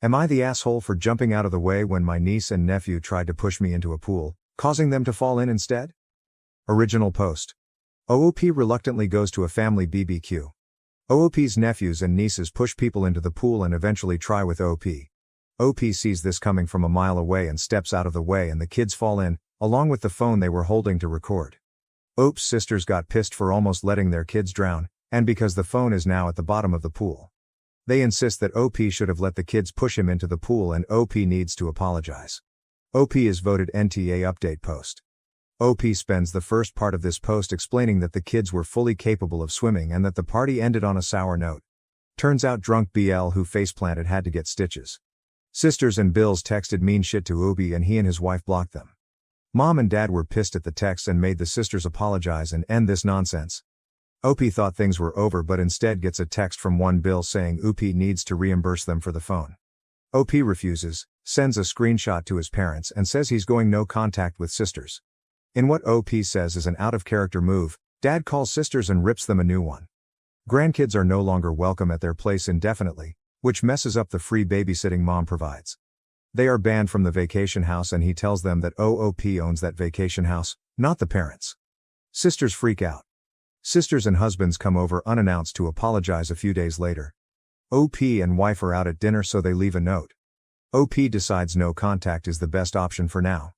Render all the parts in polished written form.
Am I the asshole for jumping out of the way when my niece and nephew tried to push me into a pool, causing them to fall in instead? Original post. OOP reluctantly goes to a family BBQ. OOP's nephews and nieces push people into the pool and eventually try with OP. OP sees this coming from a mile away and steps out of the way, and the kids fall in, along with the phone they were holding to record. OP's sisters got pissed for almost letting their kids drown, and because the phone is now at the bottom of the pool. They insist that OP should have let the kids push him into the pool and OP needs to apologize. OP is voted NTA update post. OP spends the first part of this post explaining that the kids were fully capable of swimming and that the party ended on a sour note. Turns out drunk BL who faceplanted had to get stitches. Sisters and Bills texted mean shit to OP and he and his wife blocked them. Mom and Dad were pissed at the text and made the sisters apologize and end this nonsense. OP thought things were over but instead gets a text from one Bill saying OP needs to reimburse them for the phone. OP refuses, sends a screenshot to his parents and says he's going no contact with sisters. In what OP says is an out-of-character move, Dad calls sisters and rips them a new one. Grandkids are no longer welcome at their place indefinitely, which messes up the free babysitting Mom provides. They are banned from the vacation house and he tells them that OOP owns that vacation house, not the parents. Sisters freak out. Sisters and husbands come over unannounced to apologize a few days later. OP and wife are out at dinner so they leave a note. OP decides no contact is the best option for now.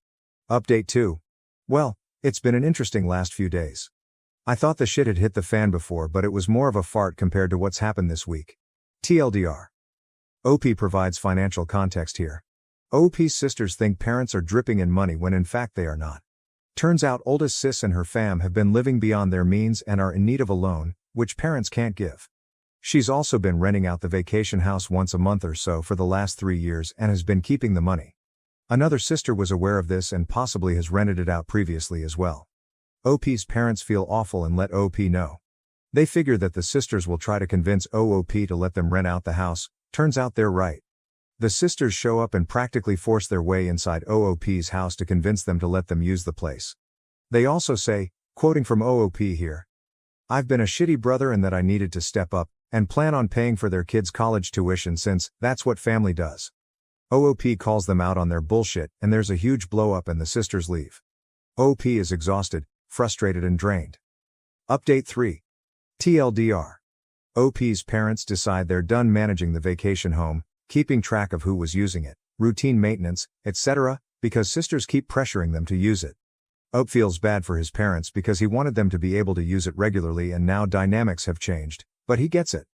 Update 2. Well, it's been an interesting last few days. I thought the shit had hit the fan before, but it was more of a fart compared to what's happened this week. TLDR. OP provides financial context here. OP's sisters think parents are dripping in money when in fact they are not. Turns out oldest sis and her fam have been living beyond their means and are in need of a loan, which parents can't give. She's also been renting out the vacation house once a month or so for the last 3 years and has been keeping the money. Another sister was aware of this and possibly has rented it out previously as well. OP's parents feel awful and let OP know. They figure that the sisters will try to convince OOP to let them rent out the house. Turns out they're right. The sisters show up and practically force their way inside OOP's house to convince them to let them use the place. They also say, quoting from OOP here, "I've been a shitty brother and that I needed to step up and plan on paying for their kids' college tuition since that's what family does." OOP calls them out on their bullshit and there's a huge blow up and the sisters leave. OP is exhausted, frustrated and drained. Update 3. TLDR. OP's parents decide they're done managing the vacation home, keeping track of who was using it, routine maintenance, etc., because sisters keep pressuring them to use it. OP feels bad for his parents because he wanted them to be able to use it regularly and now dynamics have changed, but he gets it.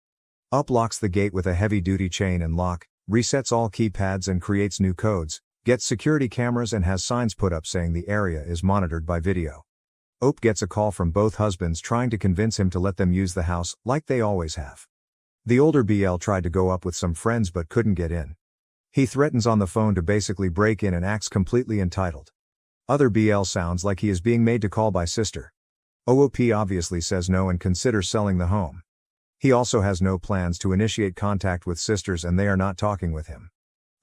OP locks the gate with a heavy-duty chain and lock, resets all keypads and creates new codes, gets security cameras and has signs put up saying the area is monitored by video. OP gets a call from both husbands trying to convince him to let them use the house, like they always have. The older BL tried to go up with some friends but couldn't get in. He threatens on the phone to basically break in and acts completely entitled. Other BL sounds like he is being made to call by sister. OOP obviously says no and considers selling the home. He also has no plans to initiate contact with sisters and they are not talking with him.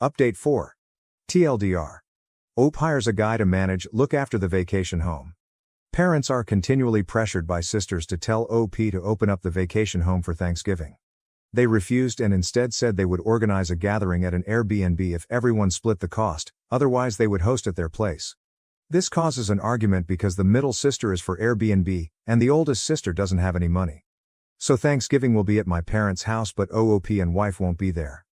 Update 4. TLDR. OP hires a guy to look after the vacation home. Parents are continually pressured by sisters to tell OP to open up the vacation home for Thanksgiving. They refused and instead said they would organize a gathering at an Airbnb if everyone split the cost, otherwise they would host at their place. This causes an argument because the middle sister is for Airbnb, and the oldest sister doesn't have any money. So Thanksgiving will be at my parents' house but OOP and wife won't be there.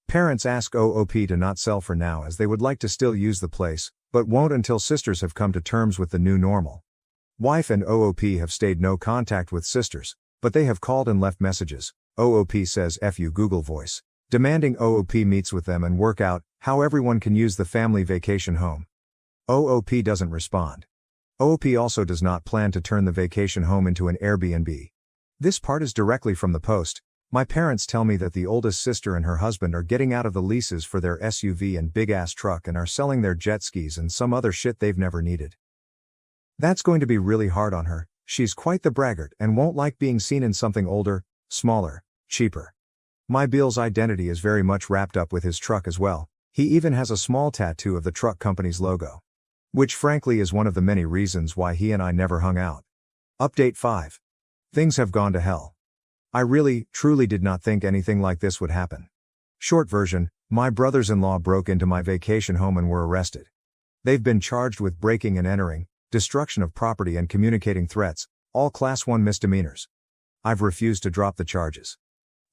Parents ask OOP to not sell for now as they would like to still use the place, but won't until sisters have come to terms with the new normal. Wife and OOP have stayed no contact with sisters, but they have called and left messages. OOP says F you Google Voice, demanding OOP meets with them and work out how everyone can use the family vacation home. OOP doesn't respond. OOP also does not plan to turn the vacation home into an Airbnb. This part is directly from the post. My parents tell me that the oldest sister and her husband are getting out of the leases for their SUV and big-ass truck and are selling their jet skis and some other shit they've never needed. That's going to be really hard on her. She's quite the braggart and won't like being seen in something older, smaller, cheaper. My Bill's identity is very much wrapped up with his truck as well. He even has a small tattoo of the truck company's logo. Which frankly is one of the many reasons why he and I never hung out. Update 5. Things have gone to hell. I really, truly did not think anything like this would happen. Short version, My brothers-in-law broke into my vacation home and were arrested. They've been charged with breaking and entering, destruction of property and communicating threats, all Class 1 misdemeanors. I've refused to drop the charges.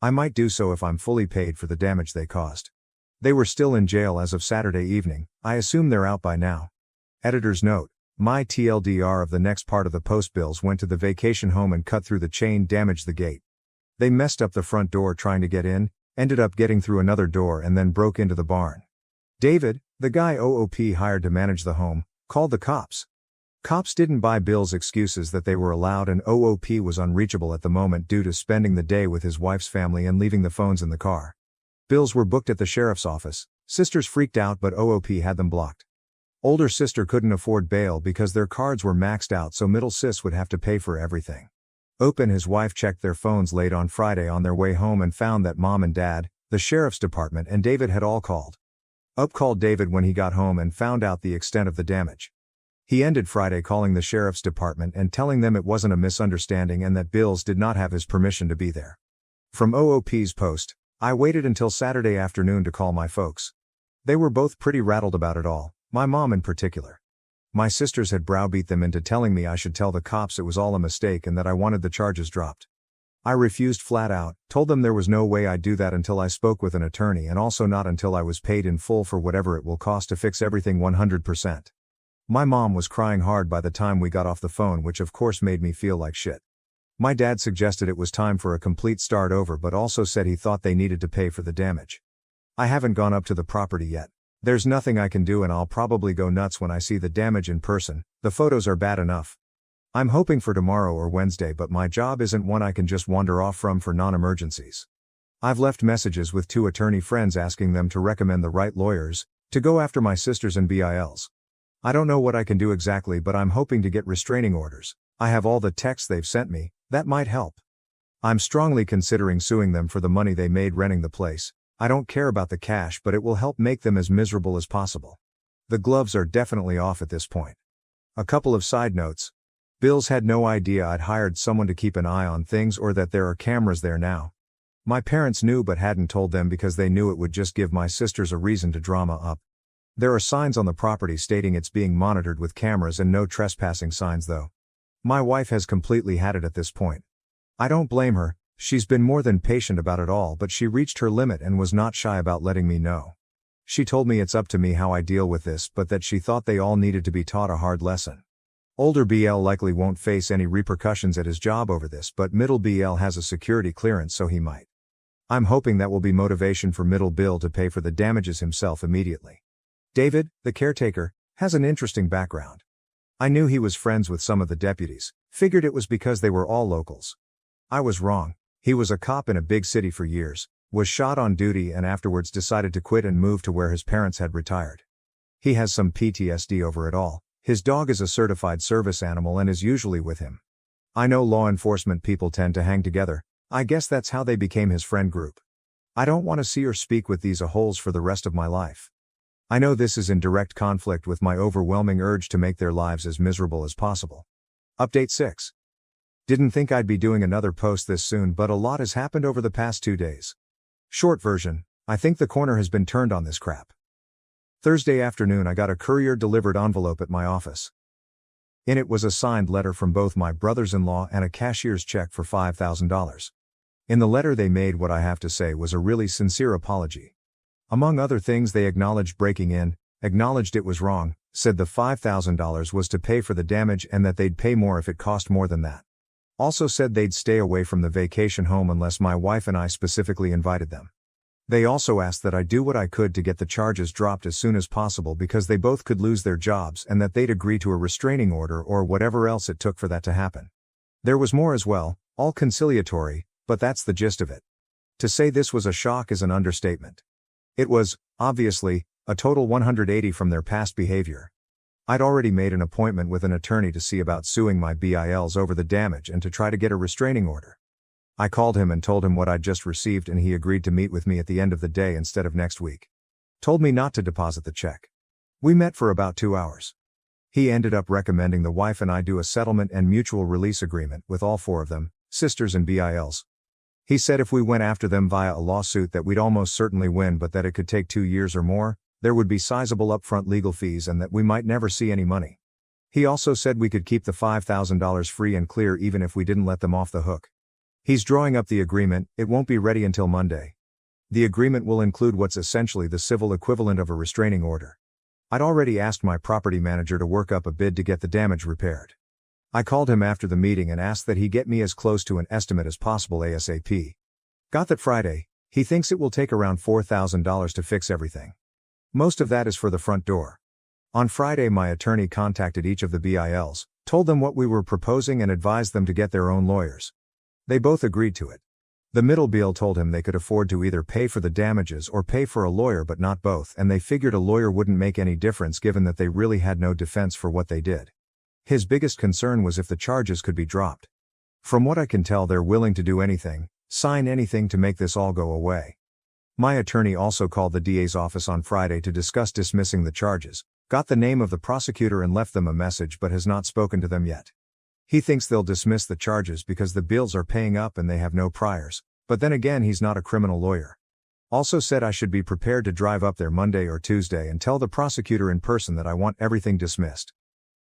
I might do so if I'm fully paid for the damage they caused. They were still in jail as of Saturday evening. I assume they're out by now. Editor's note: my TLDR of the next part of the post. Bills went to the vacation home and cut through the chain, damaged the gate. They messed up the front door trying to get in, ended up getting through another door and then broke into the barn. David, the guy OOP hired to manage the home, called the cops. Cops didn't buy Bill's excuses that they were allowed and OOP was unreachable at the moment due to spending the day with his wife's family and leaving the phones in the car. Bills were booked at the sheriff's office. Sisters freaked out but OOP had them blocked. Older sister couldn't afford bail because their cards were maxed out, so middle sis would have to pay for everything. OOP and his wife checked their phones late on Friday on their way home and found that mom and dad, the sheriff's department and David had all called. OOP called David when he got home and found out the extent of the damage. He ended Friday calling the sheriff's department and telling them it wasn't a misunderstanding and that Bills did not have his permission to be there. From OOP's post: I waited until Saturday afternoon to call my folks. They were both pretty rattled about it all, my mom in particular. My sisters had browbeat them into telling me I should tell the cops it was all a mistake and that I wanted the charges dropped. I refused flat out, told them there was no way I'd do that until I spoke with an attorney and also not until I was paid in full for whatever it will cost to fix everything 100%. My mom was crying hard by the time we got off the phone, which of course made me feel like shit. My dad suggested it was time for a complete start over but also said he thought they needed to pay for the damage. I haven't gone up to the property yet. There's nothing I can do and I'll probably go nuts when I see the damage in person. The photos are bad enough. I'm hoping for tomorrow or Wednesday, but my job isn't one I can just wander off from for non-emergencies. I've left messages with 2 attorney friends asking them to recommend the right lawyers to go after my sisters and BILs. I don't know what I can do exactly, but I'm hoping to get restraining orders. I have all the texts they've sent me. That might help. I'm strongly considering suing them for the money they made renting the place. I don't care about the cash, but it will help make them as miserable as possible. The gloves are definitely off at this point. A couple of side notes. Bills had no idea I'd hired someone to keep an eye on things or that there are cameras there now. My parents knew but hadn't told them because they knew it would just give my sisters a reason to drama up. There are signs on the property stating it's being monitored with cameras and no trespassing signs though. My wife has completely had it at this point. I don't blame her. She's been more than patient about it all, but she reached her limit and was not shy about letting me know. She told me it's up to me how I deal with this, but that she thought they all needed to be taught a hard lesson. Older BL likely won't face any repercussions at his job over this, but middle BL has a security clearance, so he might. I'm hoping that will be motivation for middle Bill to pay for the damages himself immediately. David, the caretaker, has an interesting background. I knew he was friends with some of the deputies, figured it was because they were all locals. I was wrong. He was a cop in a big city for years, was shot on duty and afterwards decided to quit and move to where his parents had retired. He has some PTSD over it all. His dog is a certified service animal and is usually with him. I know law enforcement people tend to hang together. I guess that's how they became his friend group. I don't want to see or speak with these a-holes for the rest of my life. I know this is in direct conflict with my overwhelming urge to make their lives as miserable as possible. Update 6. Didn't think I'd be doing another post this soon, but a lot has happened over the past 2 days. Short version, I think the corner has been turned on this crap. Thursday afternoon I got a courier-delivered envelope at my office. In it was a signed letter from both my brothers-in-law and a cashier's check for $5,000. In the letter they made what I have to say was a really sincere apology. Among other things, they acknowledged breaking in, acknowledged it was wrong, said the $5,000 was to pay for the damage and that they'd pay more if it cost more than that. Also said they'd stay away from the vacation home unless my wife and I specifically invited them. They also asked that I do what I could to get the charges dropped as soon as possible because they both could lose their jobs and that they'd agree to a restraining order or whatever else it took for that to happen. There was more as well, all conciliatory, but that's the gist of it. To say this was a shock is an understatement. It was, obviously, a total 180 from their past behavior. I'd already made an appointment with an attorney to see about suing my BILs over the damage and to try to get a restraining order. I called him and told him what I'd just received and he agreed to meet with me at the end of the day instead of next week. Told me not to deposit the check. We met for about 2 hours. He ended up recommending the wife and I do a settlement and mutual release agreement with all 4 of them, sisters and BILs. He said if we went after them via a lawsuit that we'd almost certainly win, but that it could take 2 years or more, there would be sizable upfront legal fees and that we might never see any money. He also said we could keep the $5,000 free and clear even if we didn't let them off the hook. He's drawing up the agreement. It won't be ready until Monday. The agreement will include what's essentially the civil equivalent of a restraining order. I'd already asked my property manager to work up a bid to get the damage repaired. I called him after the meeting and asked that he get me as close to an estimate as possible ASAP. Got that Friday. He thinks it will take around $4,000 to fix everything. Most of that is for the front door. On Friday, my attorney contacted each of the BILs, told them what we were proposing and advised them to get their own lawyers. They both agreed to it. The middle BIL told him they could afford to either pay for the damages or pay for a lawyer, but not both, and they figured a lawyer wouldn't make any difference given that they really had no defense for what they did. His biggest concern was if the charges could be dropped. From what I can tell, they're willing to do anything, sign anything to make this all go away. My attorney also called the DA's office on Friday to discuss dismissing the charges, got the name of the prosecutor and left them a message but has not spoken to them yet. He thinks they'll dismiss the charges because the bills are paying up and they have no priors, but then again he's not a criminal lawyer. Also said I should be prepared to drive up there Monday or Tuesday and tell the prosecutor in person that I want everything dismissed.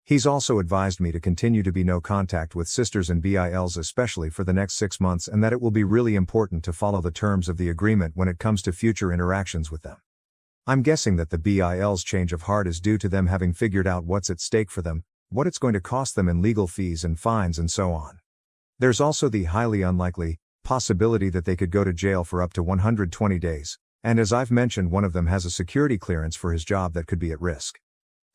He's also advised me to continue to be no contact with sisters and BILs especially for the next 6 months, and that it will be really important to follow the terms of the agreement when it comes to future interactions with them. I'm guessing that the BIL's change of heart is due to them having figured out what's at stake for them, what it's going to cost them in legal fees and fines and so on. There's also the highly unlikely possibility that they could go to jail for up to 120 days, and as I've mentioned, one of them has a security clearance for his job that could be at risk.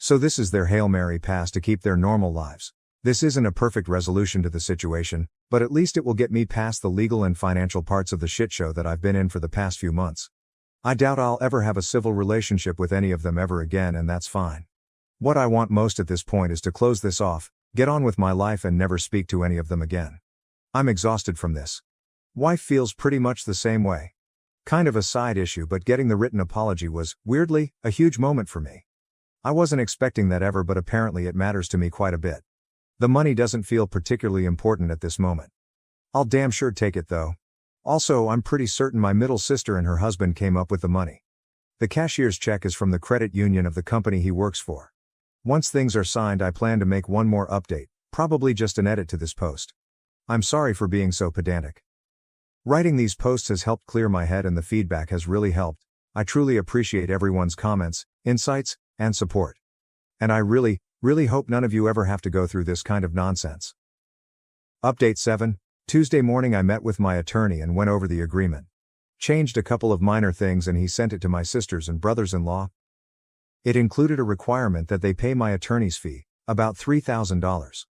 So this is their Hail Mary pass to keep their normal lives. This isn't a perfect resolution to the situation, but at least it will get me past the legal and financial parts of the shit show that I've been in for the past few months. I doubt I'll ever have a civil relationship with any of them ever again, and that's fine. What I want most at this point is to close this off, get on with my life and never speak to any of them again. I'm exhausted from this. Wife feels pretty much the same way. Kind of a side issue, but getting the written apology was, weirdly, a huge moment for me. I wasn't expecting that ever, but apparently it matters to me quite a bit. The money doesn't feel particularly important at this moment. I'll damn sure take it though. Also, I'm pretty certain my middle sister and her husband came up with the money. The cashier's check is from the credit union of the company he works for. Once things are signed, I plan to make one more update, probably just an edit to this post. I'm sorry for being so pedantic. Writing these posts has helped clear my head and the feedback has really helped. I truly appreciate everyone's comments, insights, and support. And I really, really hope none of you ever have to go through this kind of nonsense. Update 7. Tuesday morning I met with my attorney and went over the agreement. Changed a couple of minor things and he sent it to my sisters and brothers-in-law. It included a requirement that they pay my attorney's fee, about $3,000.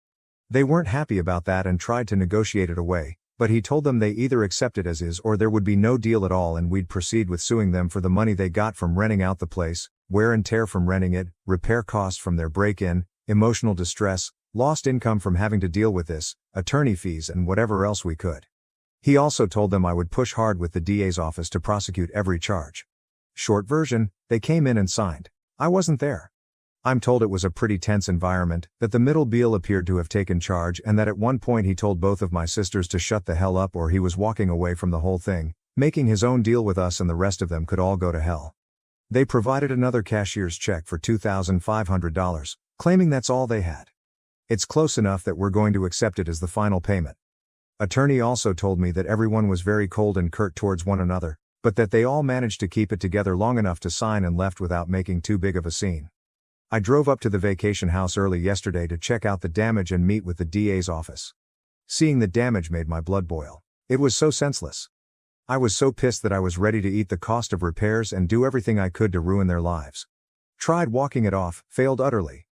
They weren't happy about that and tried to negotiate it away, but he told them they either accept it as is or there would be no deal at all and we'd proceed with suing them for the money they got from renting out the place, wear and tear from renting it, repair costs from their break-in, emotional distress, lost income from having to deal with this, attorney fees and whatever else we could. He also told them I would push hard with the DA's office to prosecute every charge. Short version, they came in and signed. I wasn't there. I'm told it was a pretty tense environment, that the middle BIL appeared to have taken charge and that at one point he told both of my sisters to shut the hell up or he was walking away from the whole thing, making his own deal with us and the rest of them could all go to hell. They provided another cashier's check for $2,500, claiming that's all they had. It's close enough that we're going to accept it as the final payment. Attorney also told me that everyone was very cold and curt towards one another, but that they all managed to keep it together long enough to sign and left without making too big of a scene. I drove up to the vacation house early yesterday to check out the damage and meet with the DA's office. Seeing the damage made my blood boil. It was so senseless. I was so pissed that I was ready to eat the cost of repairs and do everything I could to ruin their lives. Tried walking it off, failed utterly.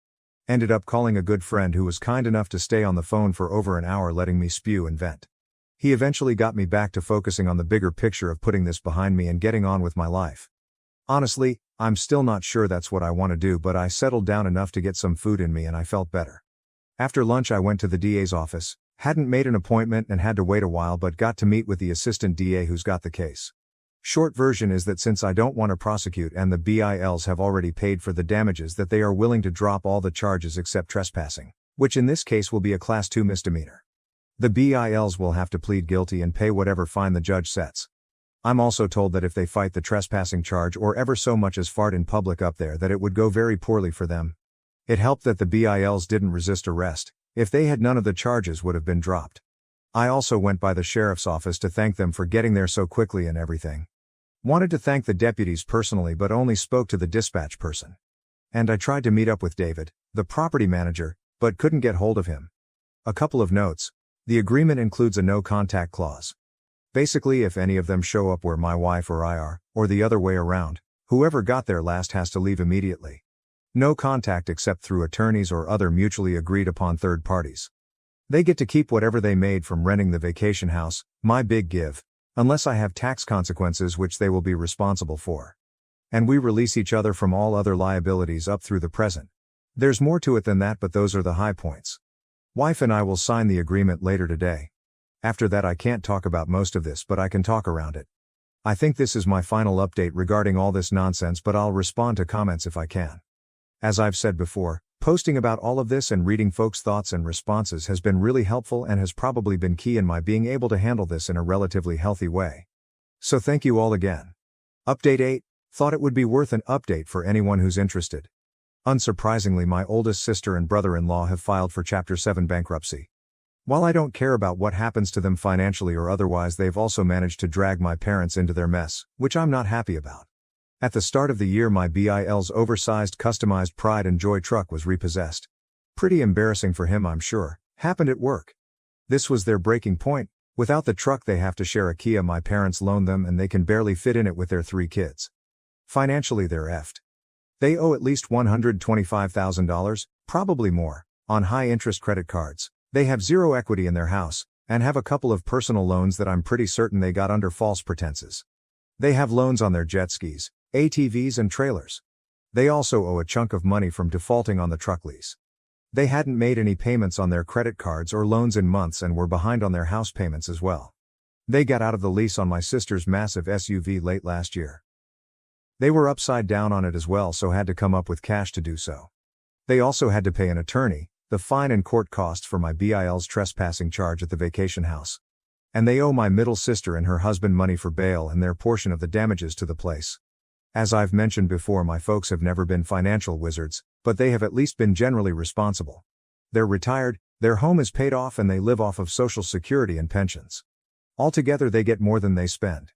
Ended up calling a good friend who was kind enough to stay on the phone for over an hour letting me spew and vent. He eventually got me back to focusing on the bigger picture of putting this behind me and getting on with my life. Honestly, I'm still not sure that's what I want to do, but I settled down enough to get some food in me and I felt better. After lunch I went to the DA's office, hadn't made an appointment and had to wait a while but got to meet with the assistant DA who's got the case. Short version is that since I don't want to prosecute and the BILs have already paid for the damages, that they are willing to drop all the charges except trespassing, which in this case will be a Class 2 misdemeanor. The BILs will have to plead guilty and pay whatever fine the judge sets. I'm also told that if they fight the trespassing charge or ever so much as fart in public up there, that it would go very poorly for them. It helped that the BILs didn't resist arrest. If they had, none of the charges would have been dropped. I also went by the sheriff's office to thank them for getting there so quickly and everything. Wanted to thank the deputies personally but only spoke to the dispatch person. And I tried to meet up with David, the property manager, but couldn't get hold of him. A couple of notes. The agreement includes a no contact clause. Basically, if any of them show up where my wife or I are, or the other way around, whoever got there last has to leave immediately. No contact except through attorneys or other mutually agreed upon third parties. They get to keep whatever they made from renting the vacation house, my big give, unless I have tax consequences which they will be responsible for. And we release each other from all other liabilities up through the present. There's more to it than that, but those are the high points. Wife and I will sign the agreement later today. After that I can't talk about most of this, but I can talk around it. I think this is my final update regarding all this nonsense, but I'll respond to comments if I can. As I've said before, posting about all of this and reading folks' thoughts and responses has been really helpful and has probably been key in my being able to handle this in a relatively healthy way. So thank you all again. Update 8, thought it would be worth an update for anyone who's interested. Unsurprisingly, my oldest sister and brother-in-law have filed for Chapter 7 bankruptcy. While I don't care about what happens to them financially or otherwise, they've also managed to drag my parents into their mess, which I'm not happy about. At the start of the year, my BIL's oversized customized Pride and Joy truck was repossessed. Pretty embarrassing for him, I'm sure. Happened at work. This was their breaking point. Without the truck they have to share a Kia my parents loaned them, and they can barely fit in it with their 3 kids. Financially they're effed. They owe at least $125,000, probably more, on high-interest credit cards. They have zero equity in their house, and have a couple of personal loans that I'm pretty certain they got under false pretenses. They have loans on their jet skis, ATVs and trailers. They also owe a chunk of money from defaulting on the truck lease. They hadn't made any payments on their credit cards or loans in months and were behind on their house payments as well. They got out of the lease on my sister's massive SUV late last year. They were upside down on it as well, so had to come up with cash to do so. They also had to pay an attorney, the fine and court costs for my BIL's trespassing charge at the vacation house. And they owe my middle sister and her husband money for bail and their portion of the damages to the place. As I've mentioned before, my folks have never been financial wizards, but they have at least been generally responsible. They're retired, their home is paid off, and they live off of Social Security and pensions. Altogether they get more than they spend.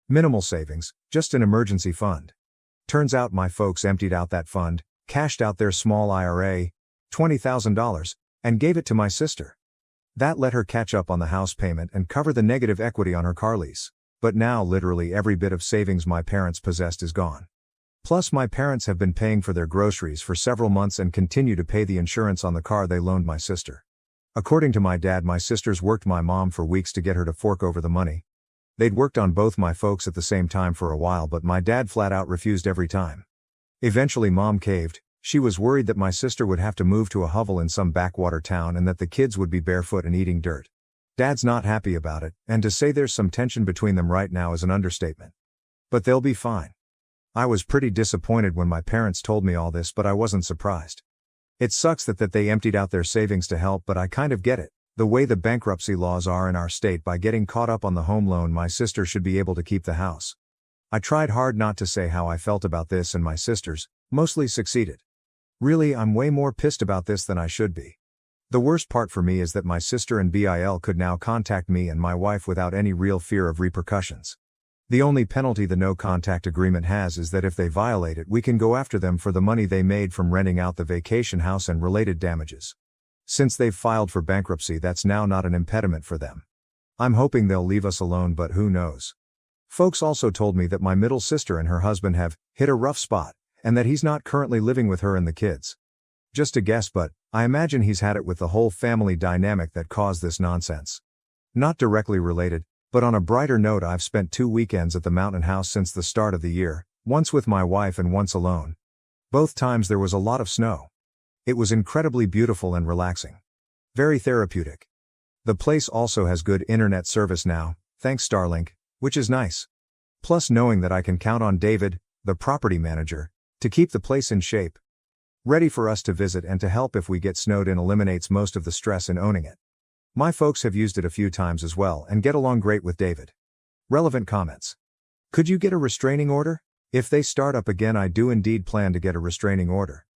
Minimal savings, just an emergency fund. Turns out my folks emptied out that fund, cashed out their small IRA, $20,000, and gave it to my sister. That let her catch up on the house payment and cover the negative equity on her car lease. But now literally every bit of savings my parents possessed is gone. Plus my parents have been paying for their groceries for several months and continue to pay the insurance on the car they loaned my sister. According to my dad, my sisters worked my mom for weeks to get her to fork over the money. They'd worked on both my folks at the same time for a while, but my dad flat out refused every time. Eventually mom caved. She was worried that my sister would have to move to a hovel in some backwater town and that the kids would be barefoot and eating dirt. Dad's not happy about it, and to say there's some tension between them right now is an understatement. But they'll be fine. I was pretty disappointed when my parents told me all this, but I wasn't surprised. It sucks that they emptied out their savings to help, but I kind of get it. The way the bankruptcy laws are in our state, by getting caught up on the home loan, my sister should be able to keep the house. I tried hard not to say how I felt about this, and my sisters mostly succeeded. Really, I'm way more pissed about this than I should be. The worst part for me is that my sister and BIL could now contact me and my wife without any real fear of repercussions. The only penalty the no contact agreement has is that if they violate it, we can go after them for the money they made from renting out the vacation house and related damages. Since they've filed for bankruptcy, that's now not an impediment for them. I'm hoping they'll leave us alone, but who knows. Folks also told me that my middle sister and her husband have hit a rough spot, and that he's not currently living with her and the kids. Just a guess, but I imagine he's had it with the whole family dynamic that caused this nonsense. Not directly related, but on a brighter note, I've spent 2 weekends at the mountain house since the start of the year, once with my wife and once alone. Both times there was a lot of snow. It was incredibly beautiful and relaxing. Very therapeutic. The place also has good internet service now, thanks Starlink, which is nice. Plus knowing that I can count on David, the property manager, to keep the place in shape, ready for us to visit and to help if we get snowed in, eliminates most of the stress in owning it. My folks have used it a few times as well and get along great with David. Relevant comments. Could you get a restraining order? If they start up again, I do indeed plan to get a restraining order.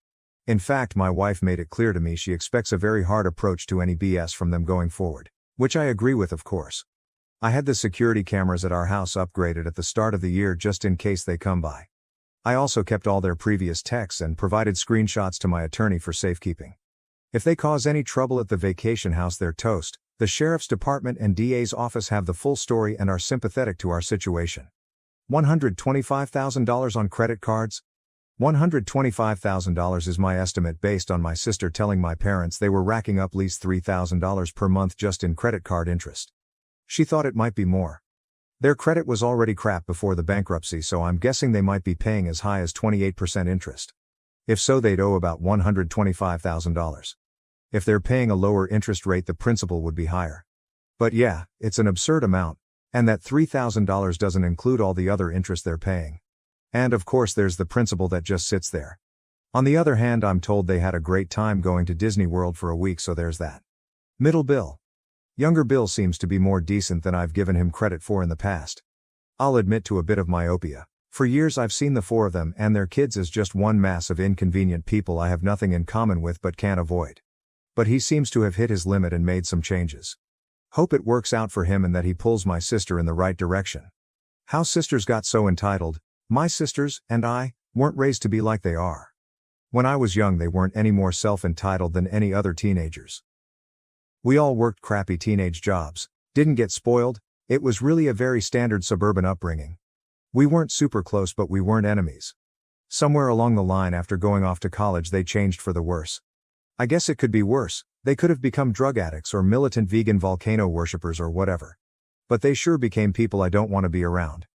In fact, my wife made it clear to me she expects a very hard approach to any BS from them going forward, which I agree with, of course. I had the security cameras at our house upgraded at the start of the year just in case they come by. I also kept all their previous texts and provided screenshots to my attorney for safekeeping. If they cause any trouble at the vacation house, they're toast. The sheriff's department and DA's office have the full story and are sympathetic to our situation. $125,000 on credit cards? $125,000 is my estimate based on my sister telling my parents they were racking up at least $3,000 per month just in credit card interest. She thought it might be more. Their credit was already crap before the bankruptcy, so I'm guessing they might be paying as high as 28% interest. If so, they'd owe about $125,000. If they're paying a lower interest rate, the principal would be higher. But yeah, it's an absurd amount, and that $3,000 doesn't include all the other interest they're paying. And of course there's the principal that just sits there. On the other hand, I'm told they had a great time going to Disney World for a week, so there's that. Middle Bill. Younger Bill seems to be more decent than I've given him credit for in the past. I'll admit to a bit of myopia. For years I've seen the four of them and their kids as just one mass of inconvenient people I have nothing in common with but can't avoid. But he seems to have hit his limit and made some changes. Hope it works out for him and that he pulls my sister in the right direction. How sisters got so entitled. My sisters, and I, weren't raised to be like they are. When I was young, they weren't any more self-entitled than any other teenagers. We all worked crappy teenage jobs, didn't get spoiled. It was really a very standard suburban upbringing. We weren't super close, but we weren't enemies. Somewhere along the line after going off to college, they changed for the worse. I guess it could be worse. They could have become drug addicts or militant vegan volcano worshippers or whatever. But they sure became people I don't want to be around.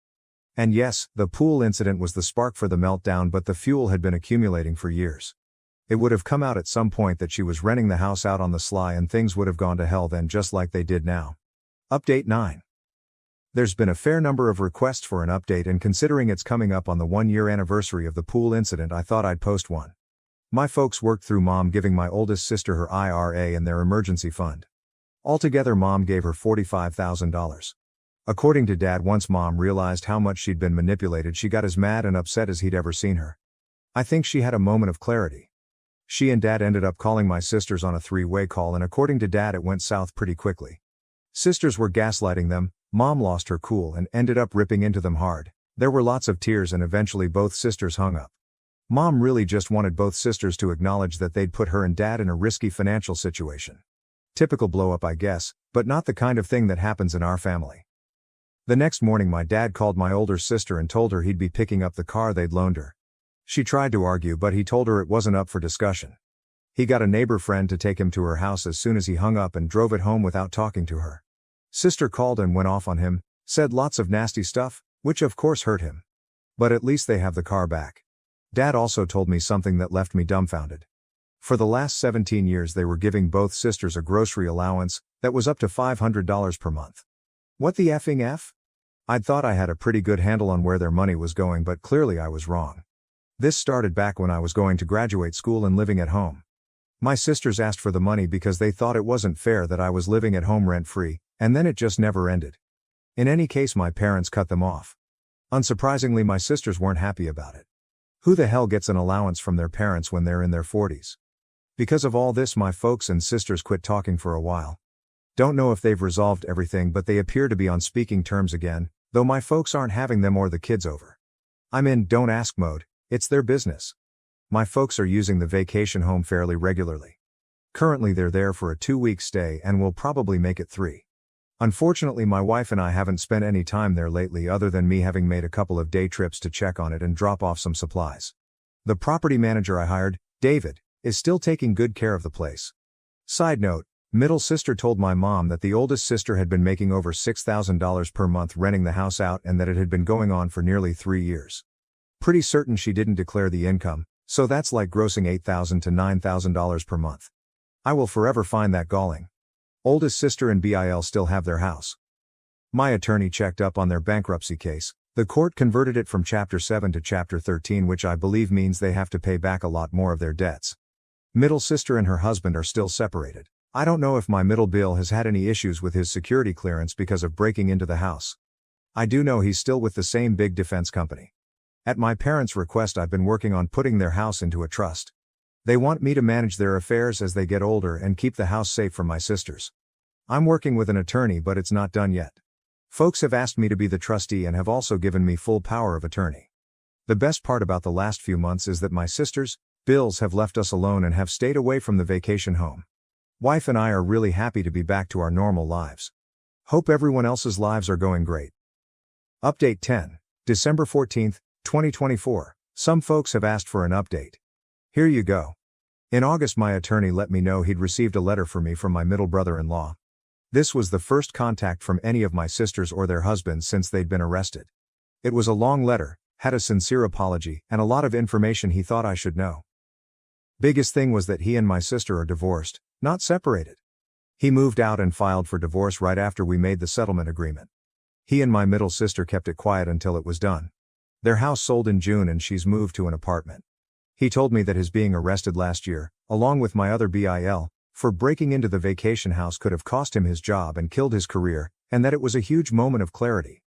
And yes, the pool incident was the spark for the meltdown, but the fuel had been accumulating for years. It would have come out at some point that she was renting the house out on the sly, and things would have gone to hell then, just like they did now. Update 9. There's been a fair number of requests for an update, and considering it's coming up on the 1-year anniversary of the pool incident, I thought I'd post one. My folks worked through Mom giving my oldest sister her IRA and their emergency fund. Altogether, Mom gave her $45,000. According to Dad, once Mom realized how much she'd been manipulated, she got as mad and upset as he'd ever seen her. I think she had a moment of clarity. She and Dad ended up calling my sisters on a 3-way call, and according to Dad, it went south pretty quickly. Sisters were gaslighting them. Mom lost her cool and ended up ripping into them hard. There were lots of tears, and eventually both sisters hung up. Mom really just wanted both sisters to acknowledge that they'd put her and Dad in a risky financial situation. Typical blow-up, I guess, but not the kind of thing that happens in our family. The next morning, my dad called my older sister and told her he'd be picking up the car they'd loaned her. She tried to argue, but he told her it wasn't up for discussion. He got a neighbor friend to take him to her house as soon as he hung up and drove it home without talking to her. Sister called and went off on him, said lots of nasty stuff, which of course hurt him. But at least they have the car back. Dad also told me something that left me dumbfounded. For the last 17 years they were giving both sisters a grocery allowance that was up to $500 per month. What the effing F? I'd thought I had a pretty good handle on where their money was going, but clearly I was wrong. This started back when I was going to graduate school and living at home. My sisters asked for the money because they thought it wasn't fair that I was living at home rent-free, and then it just never ended. In any case, my parents cut them off. Unsurprisingly, my sisters weren't happy about it. Who the hell gets an allowance from their parents when they're in their 40s? Because of all this, my folks and sisters quit talking for a while. Don't know if they've resolved everything, but they appear to be on speaking terms again, though my folks aren't having them or the kids over. I'm in don't ask mode. It's their business. My folks are using the vacation home fairly regularly. Currently they're there for a 2-week stay and will probably make it 3. Unfortunately, my wife and I haven't spent any time there lately, other than me having made a couple of day trips to check on it and drop off some supplies. The property manager I hired, David, is still taking good care of the place. Side note, middle sister told my mom that the oldest sister had been making over $6,000 per month renting the house out, and that it had been going on for nearly 3 years. Pretty certain she didn't declare the income, so that's like grossing $8,000 to $9,000 per month. I will forever find that galling. Oldest sister and BIL still have their house. My attorney checked up on their bankruptcy case. The court converted it from Chapter 7 to Chapter 13, which I believe means they have to pay back a lot more of their debts. Middle sister and her husband are still separated. I don't know if my middle Bill has had any issues with his security clearance because of breaking into the house. I do know he's still with the same big defense company. At my parents' request, I've been working on putting their house into a trust. They want me to manage their affairs as they get older and keep the house safe from my sisters. I'm working with an attorney, but it's not done yet. Folks have asked me to be the trustee and have also given me full power of attorney. The best part about the last few months is that my sisters, Bills, have left us alone and have stayed away from the vacation home. Wife and I are really happy to be back to our normal lives. Hope everyone else's lives are going great. Update 10, December 14th, 2024. Some folks have asked for an update. Here you go. In August, my attorney let me know he'd received a letter for me from my middle brother-in-law. This was the first contact from any of my sisters or their husbands since they'd been arrested. It was a long letter, had a sincere apology, and a lot of information he thought I should know. Biggest thing was that he and my sister are divorced, not separated. He moved out and filed for divorce right after we made the settlement agreement. He and my middle sister kept it quiet until it was done. Their house sold in June and she's moved to an apartment. He told me that his being arrested last year, along with my other BIL, for breaking into the vacation house could have cost him his job and killed his career, and that it was a huge moment of clarity.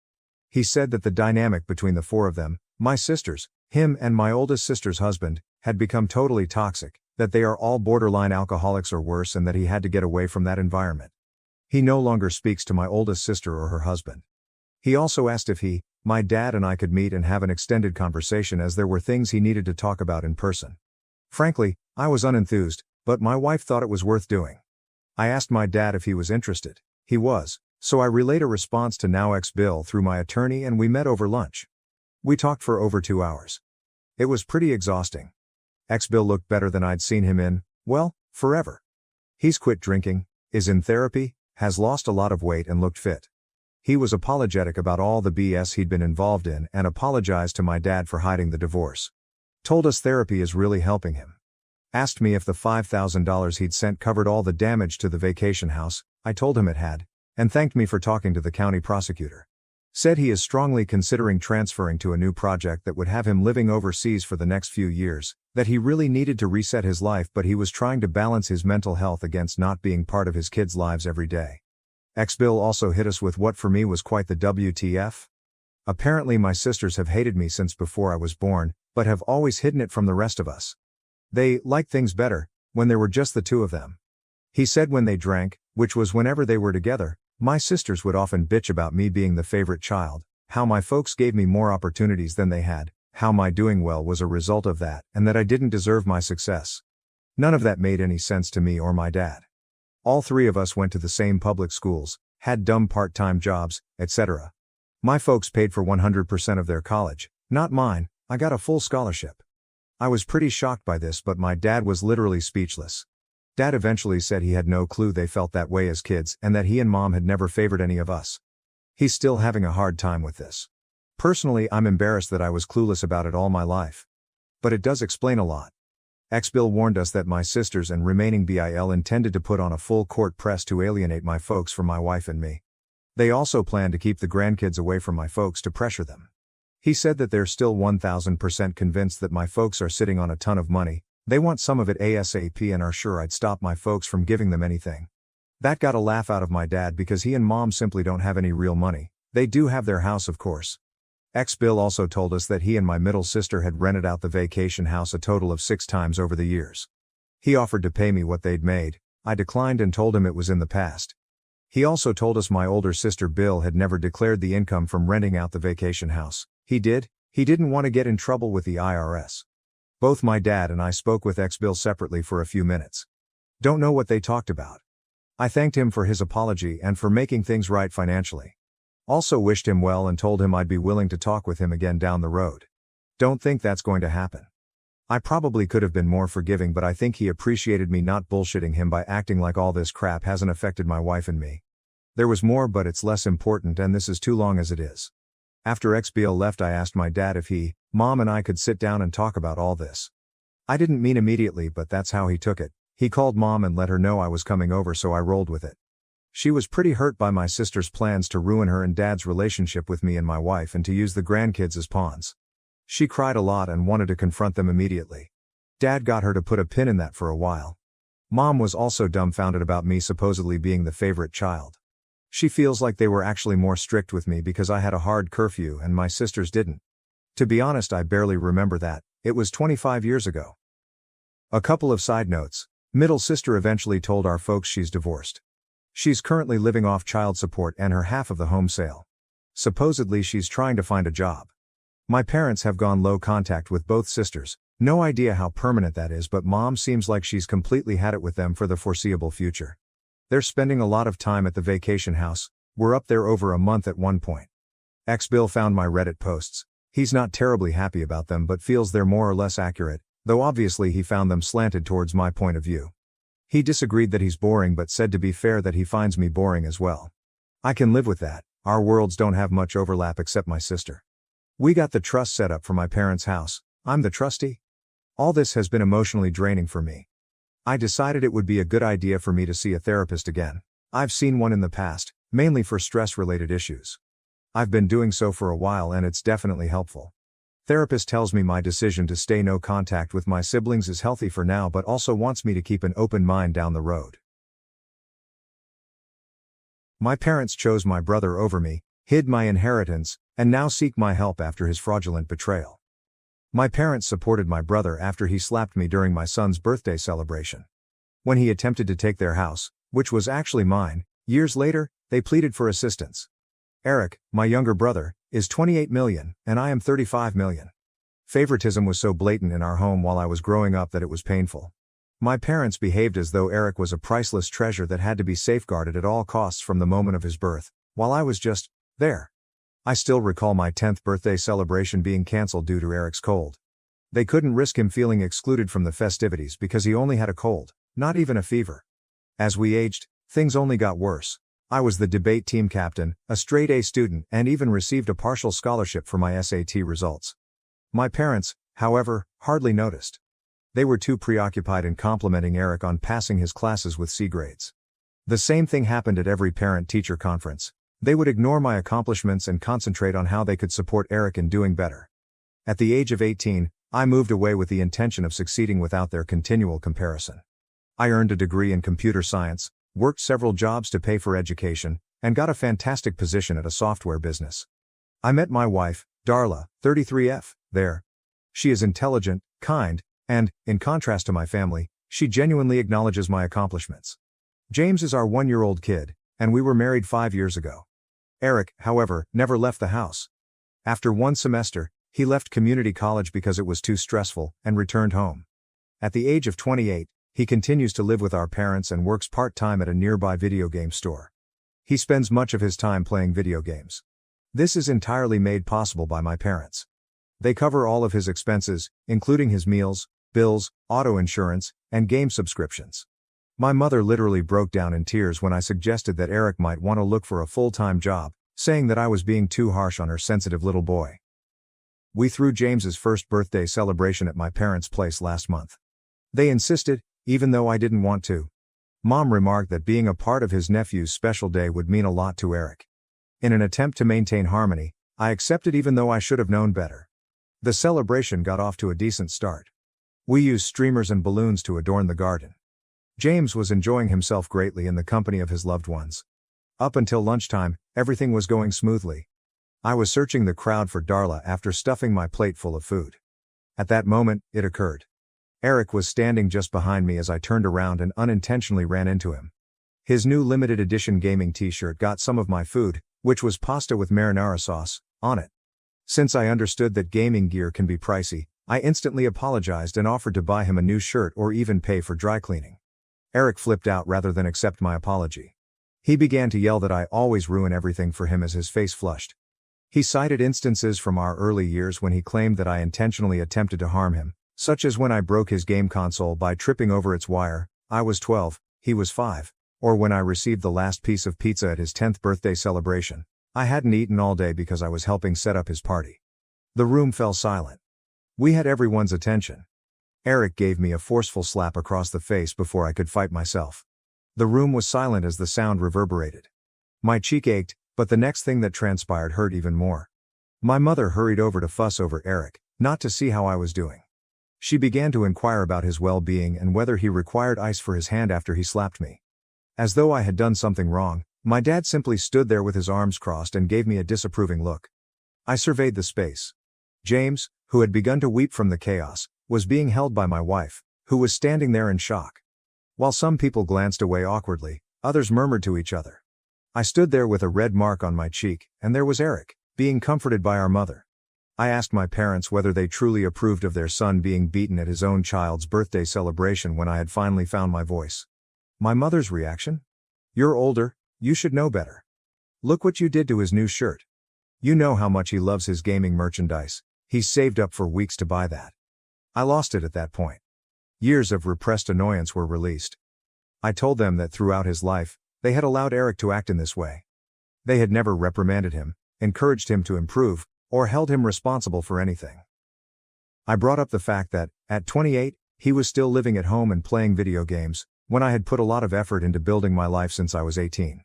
He said that the dynamic between the four of them, my sisters, him and my oldest sister's husband, had become totally toxic, that they are all borderline alcoholics or worse, and that he had to get away from that environment. He no longer speaks to my oldest sister or her husband. He also asked if he, my dad, and I could meet and have an extended conversation, as there were things he needed to talk about in person. Frankly, I was unenthused, but my wife thought it was worth doing. I asked my dad if he was interested. He was, so I relayed a response to now ex-Bill through my attorney and we met over lunch. We talked for over 2 hours. It was pretty exhausting. Ex-Bill looked better than I'd seen him in, well, forever. He's quit drinking, is in therapy, has lost a lot of weight and looked fit. He was apologetic about all the BS he'd been involved in and apologized to my dad for hiding the divorce. Told us therapy is really helping him. Asked me if the $5,000 he'd sent covered all the damage to the vacation house. I told him it had, and thanked me for talking to the county prosecutor. Said he is strongly considering transferring to a new project that would have him living overseas for the next few years, that he really needed to reset his life, but he was trying to balance his mental health against not being part of his kids' lives every day. Ex-Bill also hit us with what for me was quite the WTF. Apparently my sisters have hated me since before I was born, but have always hidden it from the rest of us. They liked things better when there were just the two of them. He said when they drank, which was whenever they were together, my sisters would often bitch about me being the favorite child, how my folks gave me more opportunities than they had, how my doing well was a result of that, and that I didn't deserve my success. None of that made any sense to me or my dad. All three of us went to the same public schools, had dumb part-time jobs, etc. My folks paid for 100% of their college, not mine. I got a full scholarship. I was pretty shocked by this, but my dad was literally speechless. Dad eventually said he had no clue they felt that way as kids and that he and Mom had never favored any of us. He's still having a hard time with this. Personally, I'm embarrassed that I was clueless about it all my life. But it does explain a lot. Ex-Bill warned us that my sisters and remaining BIL intended to put on a full court press to alienate my folks from my wife and me. They also plan to keep the grandkids away from my folks to pressure them. He said that they're still 1000% convinced that my folks are sitting on a ton of money. They want some of it ASAP and are sure I'd stop my folks from giving them anything. That got a laugh out of my dad because he and Mom simply don't have any real money. They do have their house, of course. Ex-Bill also told us that he and my middle sister had rented out the vacation house a total of 6 times over the years. He offered to pay me what they'd made. I declined and told him it was in the past. He also told us my older sister Bill had never declared the income from renting out the vacation house. He didn't want to get in trouble with the IRS. Both my dad and I spoke with ex-Bill separately for a few minutes. Don't know what they talked about. I thanked him for his apology and for making things right financially. Also wished him well and told him I'd be willing to talk with him again down the road. Don't think that's going to happen. I probably could have been more forgiving, but I think he appreciated me not bullshitting him by acting like all this crap hasn't affected my wife and me. There was more, but it's less important, and this is too long as it is. After ex-Bill left, I asked my dad if he, Mom and I could sit down and talk about all this. I didn't mean immediately, but that's how he took it. He called Mom and let her know I was coming over, so I rolled with it. She was pretty hurt by my sister's plans to ruin her and Dad's relationship with me and my wife and to use the grandkids as pawns. She cried a lot and wanted to confront them immediately. Dad got her to put a pin in that for a while. Mom was also dumbfounded about me supposedly being the favorite child. She feels like they were actually more strict with me because I had a hard curfew and my sisters didn't. To be honest, I barely remember that. It was 25 years ago. A couple of side notes. Middle sister eventually told our folks she's divorced. She's currently living off child support and her half of the home sale. Supposedly she's trying to find a job. My parents have gone low contact with both sisters. No idea how permanent that is, but Mom seems like she's completely had it with them for the foreseeable future. They're spending a lot of time at the vacation house. We're up there over a month at one point. Bill found my Reddit posts. He's not terribly happy about them but feels they're more or less accurate, though obviously he found them slanted towards my point of view. He disagreed that he's boring but said to be fair that he finds me boring as well. I can live with that. Our worlds don't have much overlap except my sister. We got the trust set up for my parents' house. I'm the trustee. All this has been emotionally draining for me. I decided it would be a good idea for me to see a therapist again. I've seen one in the past, mainly for stress-related issues. I've been doing so for a while and it's definitely helpful. Therapist tells me my decision to stay no contact with my siblings is healthy for now but also wants me to keep an open mind down the road. My parents chose my brother over me, hid my inheritance, and now seek my help after his fraudulent betrayal. My parents supported my brother after he slapped me during my son's birthday celebration. When he attempted to take their house, which was actually mine, years later, they pleaded for assistance. Eric, my younger brother, is 28 million, and I am 35 million. Favoritism was so blatant in our home while I was growing up that it was painful. My parents behaved as though Eric was a priceless treasure that had to be safeguarded at all costs from the moment of his birth, while I was just there. I still recall my 10th birthday celebration being cancelled due to Eric's cold. They couldn't risk him feeling excluded from the festivities because he only had a cold, not even a fever. As we aged, things only got worse. I was the debate team captain, a straight A student, and even received a partial scholarship for my SAT results. My parents, however, hardly noticed. They were too preoccupied in complimenting Eric on passing his classes with C grades. The same thing happened at every parent-teacher conference. They would ignore my accomplishments and concentrate on how they could support Eric in doing better. At the age of 18, I moved away with the intention of succeeding without their continual comparison. I earned a degree in computer science, worked several jobs to pay for education, and got a fantastic position at a software business. I met my wife, Darla, 33F, there. She is intelligent, kind, and, in contrast to my family, she genuinely acknowledges my accomplishments. James is our 1-year-old kid, and we were married 5 years ago. Eric, however, never left the house. After one semester, he left community college because it was too stressful, and returned home. At the age of 28, he continues to live with our parents and works part-time at a nearby video game store. He spends much of his time playing video games. This is entirely made possible by my parents. They cover all of his expenses, including his meals, bills, auto insurance, and game subscriptions. My mother literally broke down in tears when I suggested that Eric might want to look for a full-time job, saying that I was being too harsh on her sensitive little boy. We threw James's first birthday celebration at my parents' place last month. They insisted, even though I didn't want to. Mom remarked that being a part of his nephew's special day would mean a lot to Eric. In an attempt to maintain harmony, I accepted even though I should have known better. The celebration got off to a decent start. We used streamers and balloons to adorn the garden. James was enjoying himself greatly in the company of his loved ones. Up until lunchtime, everything was going smoothly. I was searching the crowd for Darla after stuffing my plate full of food. At that moment, it occurred. Eric was standing just behind me as I turned around and unintentionally ran into him. His new limited edition gaming t-shirt got some of my food, which was pasta with marinara sauce, on it. Since I understood that gaming gear can be pricey, I instantly apologized and offered to buy him a new shirt or even pay for dry cleaning. Eric flipped out rather than accept my apology. He began to yell that I always ruin everything for him as his face flushed. He cited instances from our early years when he claimed that I intentionally attempted to harm him, such as when I broke his game console by tripping over its wire. I was 12, he was 5, or when I received the last piece of pizza at his 10th birthday celebration. I hadn't eaten all day because I was helping set up his party. The room fell silent. We had everyone's attention. Eric gave me a forceful slap across the face before I could fight myself. The room was silent as the sound reverberated. My cheek ached, but the next thing that transpired hurt even more. My mother hurried over to fuss over Eric, not to see how I was doing. She began to inquire about his well-being and whether he required ice for his hand after he slapped me. As though I had done something wrong, my dad simply stood there with his arms crossed and gave me a disapproving look. I surveyed the space. James, who had begun to weep from the chaos, was being held by my wife, who was standing there in shock. While some people glanced away awkwardly, others murmured to each other. I stood there with a red mark on my cheek, and there was Eric, being comforted by our mother. I asked my parents whether they truly approved of their son being beaten at his own child's birthday celebration when I had finally found my voice. My mother's reaction? "You're older, you should know better. Look what you did to his new shirt. You know how much he loves his gaming merchandise, he's saved up for weeks to buy that." I lost it at that point. Years of repressed annoyance were released. I told them that throughout his life, they had allowed Eric to act in this way. They had never reprimanded him, encouraged him to improve, or held him responsible for anything. I brought up the fact that, at 28, he was still living at home and playing video games, when I had put a lot of effort into building my life since I was 18.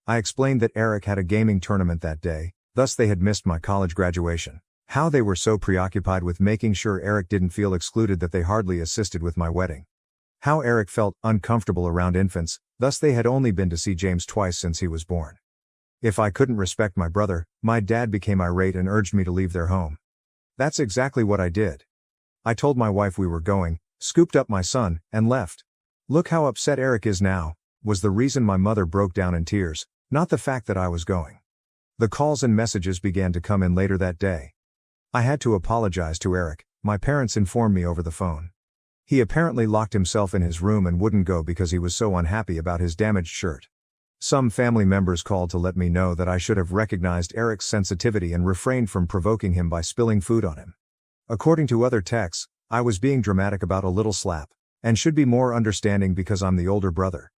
I explained that Eric had a gaming tournament that day, thus they had missed my college graduation. How they were so preoccupied with making sure Eric didn't feel excluded that they hardly assisted with my wedding. How Eric felt uncomfortable around infants, thus they had only been to see James twice since he was born. If I couldn't respect my brother, my dad became irate and urged me to leave their home. That's exactly what I did. I told my wife we were going, scooped up my son, and left. "Look how upset Eric is now," was the reason my mother broke down in tears, not the fact that I was going. The calls and messages began to come in later that day. I had to apologize to Eric, my parents informed me over the phone. He apparently locked himself in his room and wouldn't go because he was so unhappy about his damaged shirt. Some family members called to let me know that I should have recognized Eric's sensitivity and refrained from provoking him by spilling food on him. According to other texts, I was being dramatic about a little slap, and should be more understanding because I'm the older brother.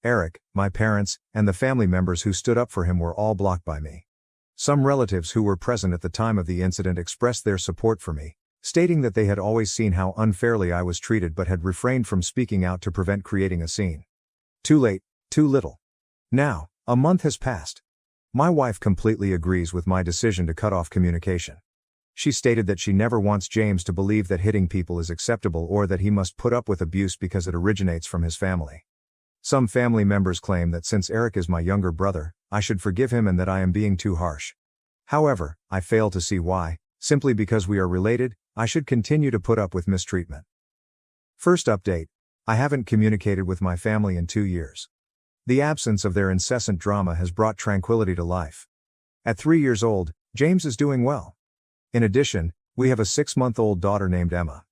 Eric, my parents, and the family members who stood up for him were all blocked by me. Some relatives who were present at the time of the incident expressed their support for me, stating that they had always seen how unfairly I was treated but had refrained from speaking out to prevent creating a scene. Too late, too little. Now, a month has passed. My wife completely agrees with my decision to cut off communication. She stated that she never wants James to believe that hitting people is acceptable or that he must put up with abuse because it originates from his family. Some family members claim that since Eric is my younger brother, I should forgive him and that I am being too harsh. However, I fail to see why, simply because we are related, I should continue to put up with mistreatment. First update: I haven't communicated with my family in 2 years. The absence of their incessant drama has brought tranquility to life. At 3 years old, James is doing well. In addition, we have a 6-month-old daughter named Emma.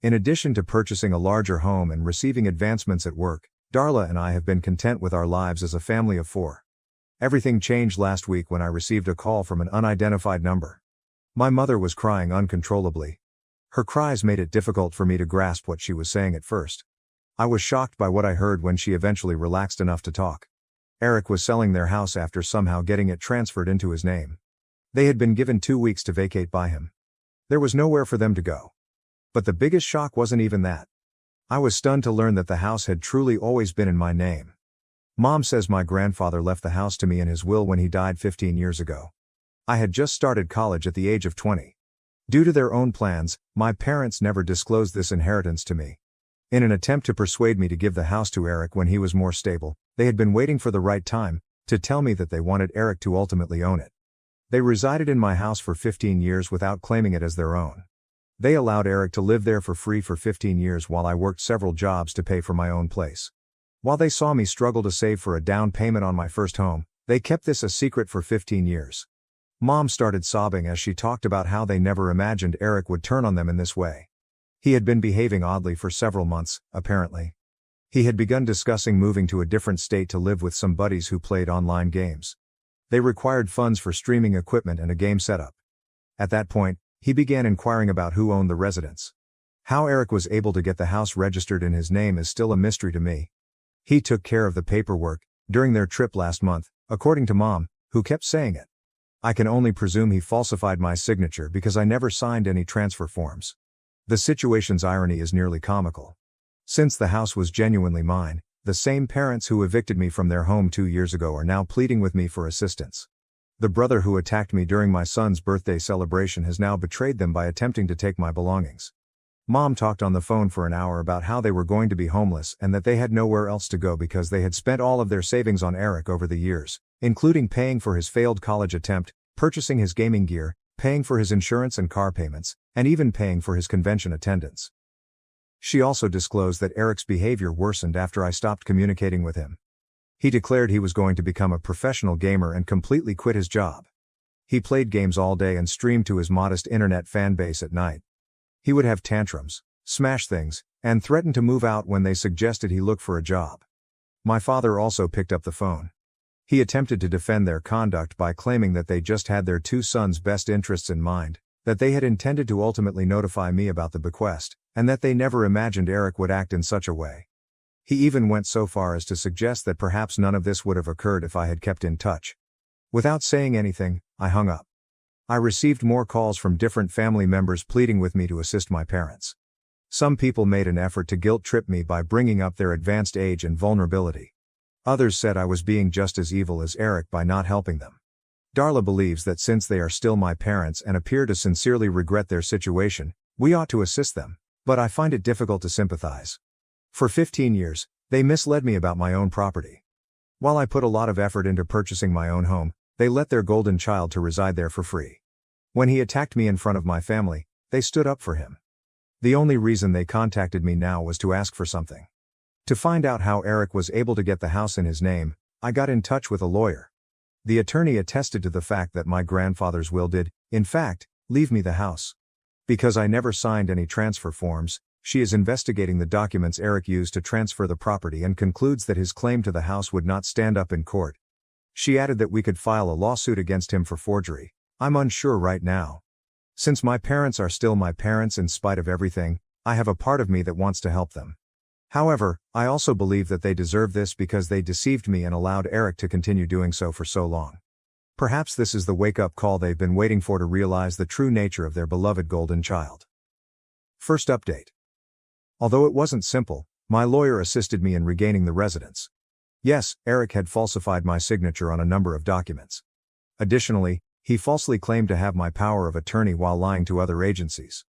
In addition to purchasing a larger home and receiving advancements at work, Darla and I have been content with our lives as a family of 4. Everything changed last week when I received a call from an unidentified number. My mother was crying uncontrollably. Her cries made it difficult for me to grasp what she was saying at first. I was shocked by what I heard when she eventually relaxed enough to talk. Eric was selling their house after somehow getting it transferred into his name. They had been given 2 weeks to vacate by him. There was nowhere for them to go. But the biggest shock wasn't even that. I was stunned to learn that the house had truly always been in my name. Mom says my grandfather left the house to me in his will when he died 15 years ago. I had just started college at the age of 20. Due to their own plans, my parents never disclosed this inheritance to me. In an attempt to persuade me to give the house to Eric when he was more stable, they had been waiting for the right time to tell me that they wanted Eric to ultimately own it. They resided in my house for 15 years without claiming it as their own. They allowed Eric to live there for free for 15 years while I worked several jobs to pay for my own place. While they saw me struggle to save for a down payment on my first home, they kept this a secret for 15 years. Mom started sobbing as she talked about how they never imagined Eric would turn on them in this way. He had been behaving oddly for several months, apparently. He had begun discussing moving to a different state to live with some buddies who played online games. They required funds for streaming equipment and a game setup. At that point, he began inquiring about who owned the residence. How Eric was able to get the house registered in his name is still a mystery to me. He took care of the paperwork during their trip last month, according to Mom, who kept saying it. I can only presume he falsified my signature because I never signed any transfer forms. The situation's irony is nearly comical. Since the house was genuinely mine, the same parents who evicted me from their home 2 years ago are now pleading with me for assistance. The brother who attacked me during my son's birthday celebration has now betrayed them by attempting to take my belongings. Mom talked on the phone for an hour about how they were going to be homeless and that they had nowhere else to go because they had spent all of their savings on Eric over the years, including paying for his failed college attempt, purchasing his gaming gear, paying for his insurance and car payments, and even paying for his convention attendance. She also disclosed that Eric's behavior worsened after I stopped communicating with him. He declared he was going to become a professional gamer and completely quit his job. He played games all day and streamed to his modest internet fan base at night. He would have tantrums, smash things, and threaten to move out when they suggested he look for a job. My father also picked up the phone. He attempted to defend their conduct by claiming that they just had their two sons' best interests in mind, that they had intended to ultimately notify me about the bequest, and that they never imagined Eric would act in such a way. He even went so far as to suggest that perhaps none of this would have occurred if I had kept in touch. Without saying anything, I hung up. I received more calls from different family members pleading with me to assist my parents. Some people made an effort to guilt-trip me by bringing up their advanced age and vulnerability. Others said I was being just as evil as Eric by not helping them. Darla believes that since they are still my parents and appear to sincerely regret their situation, we ought to assist them, but I find it difficult to sympathize. For 15 years, they misled me about my own property. While I put a lot of effort into purchasing my own home, they let their golden child to reside there for free. When he attacked me in front of my family, they stood up for him. The only reason they contacted me now was to ask for something. To find out how Eric was able to get the house in his name, I got in touch with a lawyer. The attorney attested to the fact that my grandfather's will did, in fact, leave me the house. Because I never signed any transfer forms, she is investigating the documents Eric used to transfer the property and concludes that his claim to the house would not stand up in court. She added that we could file a lawsuit against him for forgery. I'm unsure right now. Since my parents are still my parents in spite of everything, I have a part of me that wants to help them. However, I also believe that they deserve this because they deceived me and allowed Eric to continue doing so for so long. Perhaps this is the wake-up call they've been waiting for to realize the true nature of their beloved golden child. First update. Although it wasn't simple, my lawyer assisted me in regaining the residence. Yes, Eric had falsified my signature on a number of documents. Additionally, he falsely claimed to have my power of attorney while lying to other agencies.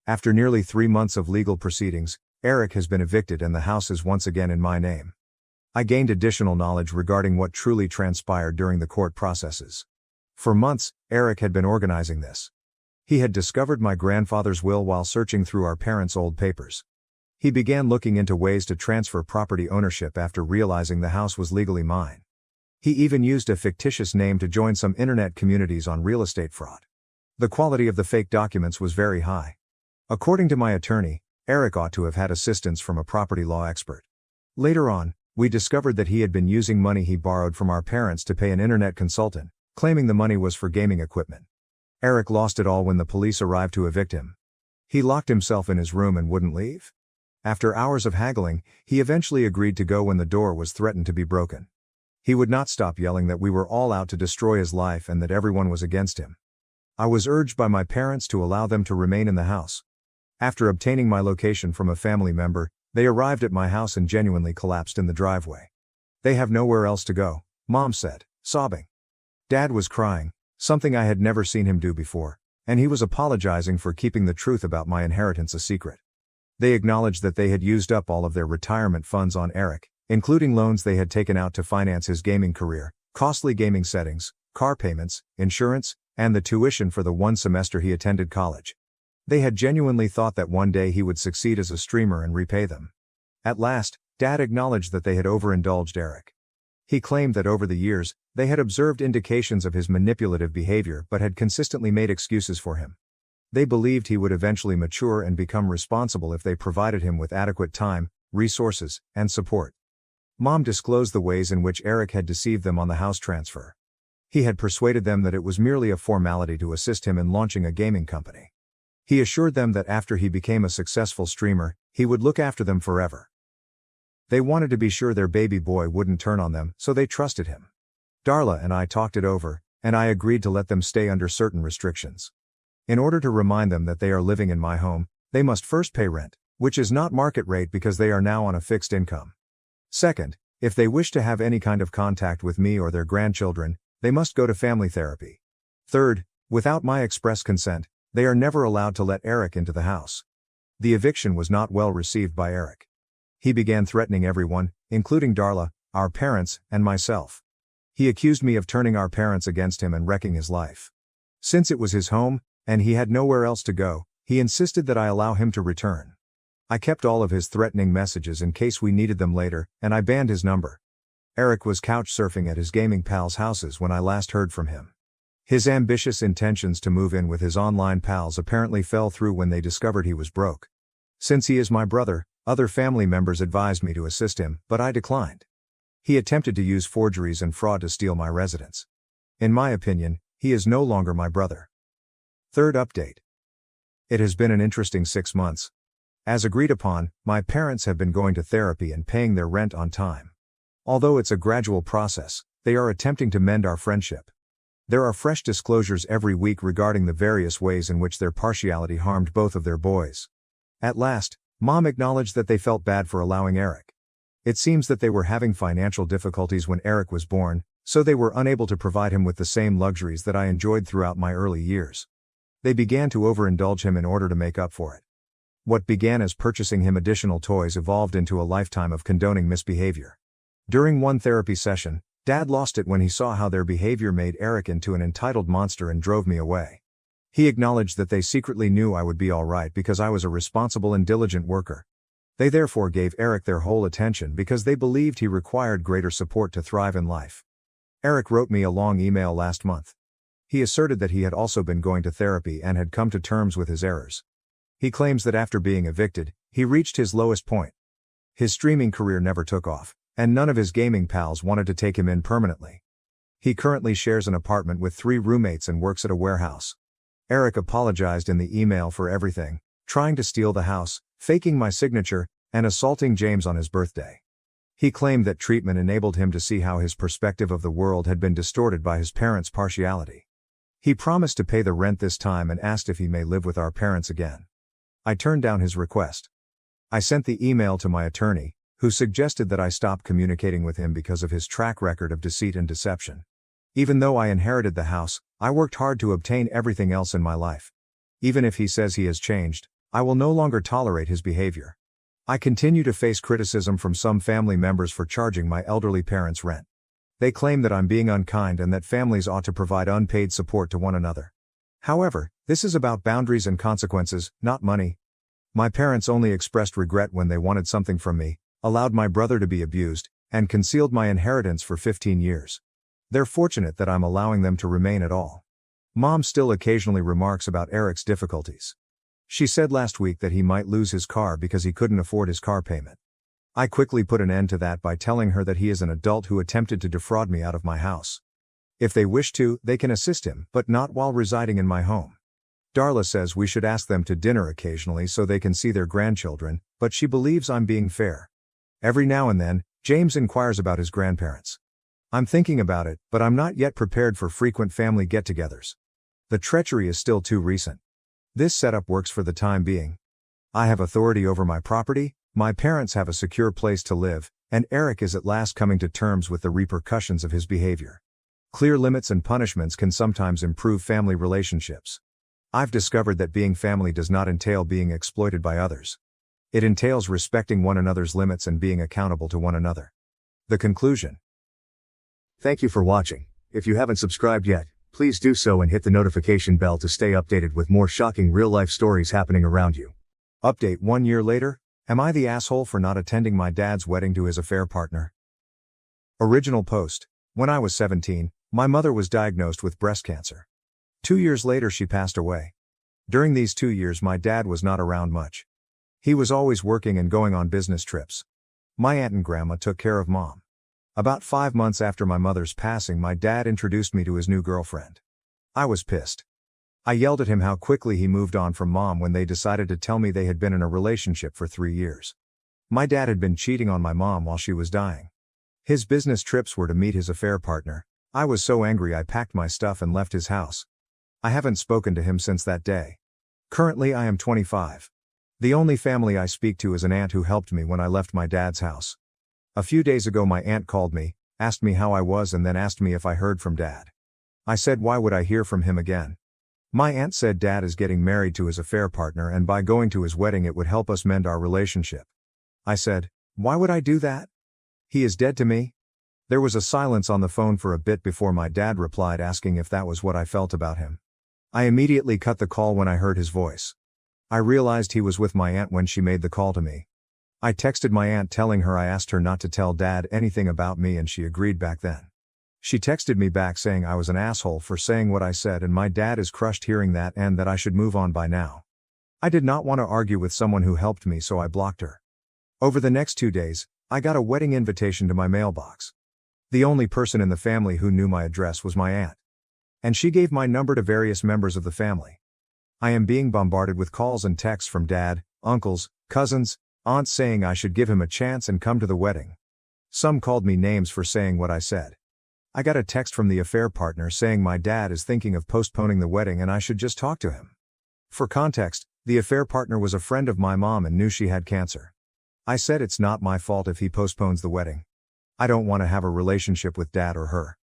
After nearly 3 months of legal proceedings, Eric has been evicted and the house is once again in my name. I gained additional knowledge regarding what truly transpired during the court processes. For months, Eric had been organizing this. He had discovered my grandfather's will while searching through our parents' old papers. He began looking into ways to transfer property ownership after realizing the house was legally mine. He even used a fictitious name to join some internet communities on real estate fraud. The quality of the fake documents was very high. According to my attorney, Eric ought to have had assistance from a property law expert. Later on, we discovered that he had been using money he borrowed from our parents to pay an internet consultant, claiming the money was for gaming equipment. Eric lost it all when the police arrived to evict him. He locked himself in his room and wouldn't leave. After hours of haggling, he eventually agreed to go when the door was threatened to be broken. He would not stop yelling that we were all out to destroy his life and that everyone was against him. I was urged by my parents to allow them to remain in the house. After obtaining my location from a family member, they arrived at my house and genuinely collapsed in the driveway. They have nowhere else to go, Mom said, sobbing. Dad was crying, something I had never seen him do before, and he was apologizing for keeping the truth about my inheritance a secret. They acknowledged that they had used up all of their retirement funds on Eric, including loans they had taken out to finance his gaming career, costly gaming settings, car payments, insurance, and the tuition for the 1 semester he attended college. They had genuinely thought that one day he would succeed as a streamer and repay them. At last, Dad acknowledged that they had overindulged Eric. He claimed that over the years, they had observed indications of his manipulative behavior but had consistently made excuses for him. They believed he would eventually mature and become responsible if they provided him with adequate time, resources, and support. Mom disclosed the ways in which Eric had deceived them on the house transfer. He had persuaded them that it was merely a formality to assist him in launching a gaming company. He assured them that after he became a successful streamer, he would look after them forever. They wanted to be sure their baby boy wouldn't turn on them, so they trusted him. Darla and I talked it over, and I agreed to let them stay under certain restrictions. In order to remind them that they are living in my home, they must first pay rent, which is not market rate because they are now on a fixed income. Second, if they wish to have any kind of contact with me or their grandchildren, they must go to family therapy. Third, without my express consent, they are never allowed to let Eric into the house. The eviction was not well received by Eric. He began threatening everyone, including Darla, our parents, and myself. He accused me of turning our parents against him and wrecking his life. Since it was his home, and he had nowhere else to go, he insisted that I allow him to return. I kept all of his threatening messages in case we needed them later, and I banned his number. Eric was couch surfing at his gaming pals' houses when I last heard from him. His ambitious intentions to move in with his online pals apparently fell through when they discovered he was broke. Since he is my brother, other family members advised me to assist him, but I declined. He attempted to use forgeries and fraud to steal my residence. In my opinion, he is no longer my brother. Third update. It has been an interesting 6 months. As agreed upon, my parents have been going to therapy and paying their rent on time. Although it's a gradual process, they are attempting to mend our friendship. There are fresh disclosures every week regarding the various ways in which their partiality harmed both of their boys. At last, Mom acknowledged that they felt bad for allowing Eric. It seems that they were having financial difficulties when Eric was born, so they were unable to provide him with the same luxuries that I enjoyed throughout my early years. They began to overindulge him in order to make up for it. What began as purchasing him additional toys evolved into a lifetime of condoning misbehavior. During one therapy session, Dad lost it when he saw how their behavior made Eric into an entitled monster and drove me away. He acknowledged that they secretly knew I would be all right because I was a responsible and diligent worker. They therefore gave Eric their whole attention because they believed he required greater support to thrive in life. Eric wrote me a long email last month. He asserted that he had also been going to therapy and had come to terms with his errors. He claims that after being evicted, he reached his lowest point. His streaming career never took off, and none of his gaming pals wanted to take him in permanently. He currently shares an apartment with 3 roommates and works at a warehouse. Eric apologized in the email for everything, trying to steal the house, faking my signature, and assaulting James on his birthday. He claimed that treatment enabled him to see how his perspective of the world had been distorted by his parents' partiality. He promised to pay the rent this time and asked if he may live with our parents again. I turned down his request. I sent the email to my attorney, who suggested that I stop communicating with him because of his track record of deceit and deception. Even though I inherited the house, I worked hard to obtain everything else in my life. Even if he says he has changed, I will no longer tolerate his behavior. I continue to face criticism from some family members for charging my elderly parents rent. They claim that I'm being unkind and that families ought to provide unpaid support to one another. However, this is about boundaries and consequences, not money. My parents only expressed regret when they wanted something from me, allowed my brother to be abused, and concealed my inheritance for 15 years. They're fortunate that I'm allowing them to remain at all. Mom still occasionally remarks about Eric's difficulties. She said last week that he might lose his car because he couldn't afford his car payment. I quickly put an end to that by telling her that he is an adult who attempted to defraud me out of my house. If they wish to, they can assist him, but not while residing in my home. Darla says we should ask them to dinner occasionally so they can see their grandchildren, but she believes I'm being fair. Every now and then, James inquires about his grandparents. I'm thinking about it, but I'm not yet prepared for frequent family get-togethers. The treachery is still too recent. This setup works for the time being. I have authority over my property, my parents have a secure place to live, and Eric is at last coming to terms with the repercussions of his behavior. Clear limits and punishments can sometimes improve family relationships. I've discovered that being family does not entail being exploited by others. It entails respecting one another's limits and being accountable to one another. The conclusion. Thank you for watching. If you haven't subscribed yet, please do so and hit the notification bell to stay updated with more shocking real-life stories happening around you. Update 1 year later, am I the asshole for not attending my dad's wedding to his affair partner? Original post. When I was 17, my mother was diagnosed with breast cancer. 2 years later she passed away. During these 2 years my dad was not around much. He was always working and going on business trips. My aunt and grandma took care of Mom. About 5 months after my mother's passing, my dad introduced me to his new girlfriend. I was pissed. I yelled at him how quickly he moved on from Mom when they decided to tell me they had been in a relationship for 3 years. My dad had been cheating on my mom while she was dying. His business trips were to meet his affair partner. I was so angry I packed my stuff and left his house. I haven't spoken to him since that day. Currently I am 25. The only family I speak to is an aunt who helped me when I left my dad's house. A few days ago my aunt called me, asked me how I was and then asked me if I heard from Dad. I said why would I hear from him again? My aunt said Dad is getting married to his affair partner and by going to his wedding it would help us mend our relationship. I said, why would I do that? He is dead to me? There was a silence on the phone for a bit before my dad replied asking if that was what I felt about him. I immediately cut the call when I heard his voice. I realized he was with my aunt when she made the call to me. I texted my aunt telling her I asked her not to tell Dad anything about me and she agreed back then. She texted me back saying I was an asshole for saying what I said and my dad is crushed hearing that and that I should move on by now. I did not want to argue with someone who helped me so I blocked her. Over the next 2 days, I got a wedding invitation to my mailbox. The only person in the family who knew my address was my aunt. And she gave my number to various members of the family. I am being bombarded with calls and texts from dad, uncles, cousins, aunts saying I should give him a chance and come to the wedding. Some called me names for saying what I said. I got a text from the affair partner saying my dad is thinking of postponing the wedding and I should just talk to him. For context, the affair partner was a friend of my mom and knew she had cancer. I said it's not my fault if he postpones the wedding. I don't want to have a relationship with dad or her.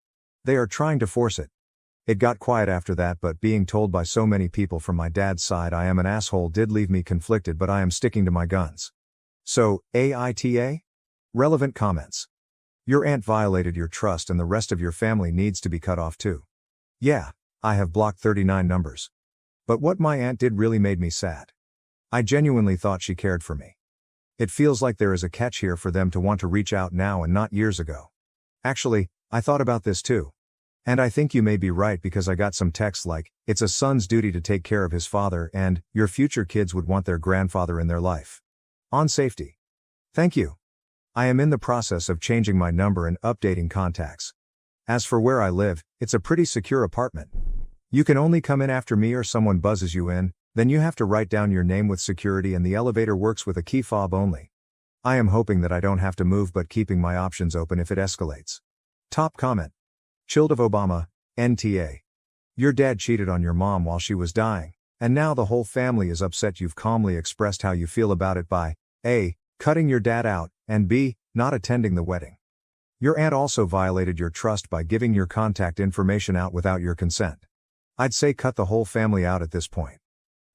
They are trying to force it. It got quiet after that, but being told by so many people from my dad's side I am an asshole did leave me conflicted, but I am sticking to my guns. So, AITA? Relevant comments. Your aunt violated your trust and the rest of your family needs to be cut off too. Yeah, I have blocked 39 numbers. But what my aunt did really made me sad. I genuinely thought she cared for me. It feels like there is a catch here for them to want to reach out now and not years ago. Actually, I thought about this too. And I think you may be right because I got some texts like, it's a son's duty to take care of his father and, your future kids would want their grandfather in their life. On safety. Thank you. I am in the process of changing my number and updating contacts. As for where I live, it's a pretty secure apartment. You can only come in after me or someone buzzes you in, then you have to write down your name with security and the elevator works with a key fob only. I am hoping that I don't have to move but keeping my options open if it escalates. Top comment. Chilled of Obama, NTA. Your dad cheated on your mom while she was dying, and now the whole family is upset. You've calmly expressed how you feel about it by A. Cutting your dad out, and B. Not attending the wedding. Your aunt also violated your trust by giving your contact information out without your consent. I'd say cut the whole family out at this point.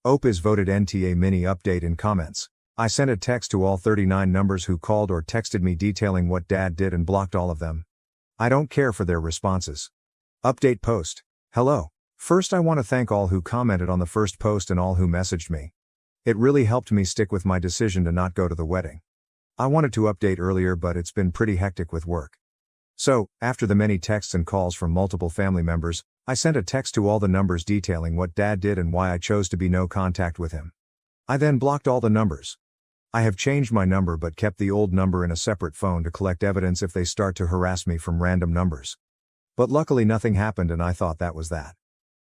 OP is voted NTA mini update in comments. I sent a text to all 39 numbers who called or texted me detailing what dad did and blocked all of them. I don't care for their responses. Update post. Hello. First I want to thank all who commented on the first post and all who messaged me. It really helped me stick with my decision to not go to the wedding. I wanted to update earlier but it's been pretty hectic with work. So, after the many texts and calls from multiple family members, I sent a text to all the numbers detailing what dad did and why I chose to be no contact with him. I then blocked all the numbers. I have changed my number but kept the old number in a separate phone to collect evidence if they start to harass me from random numbers. But luckily nothing happened and I thought that was that.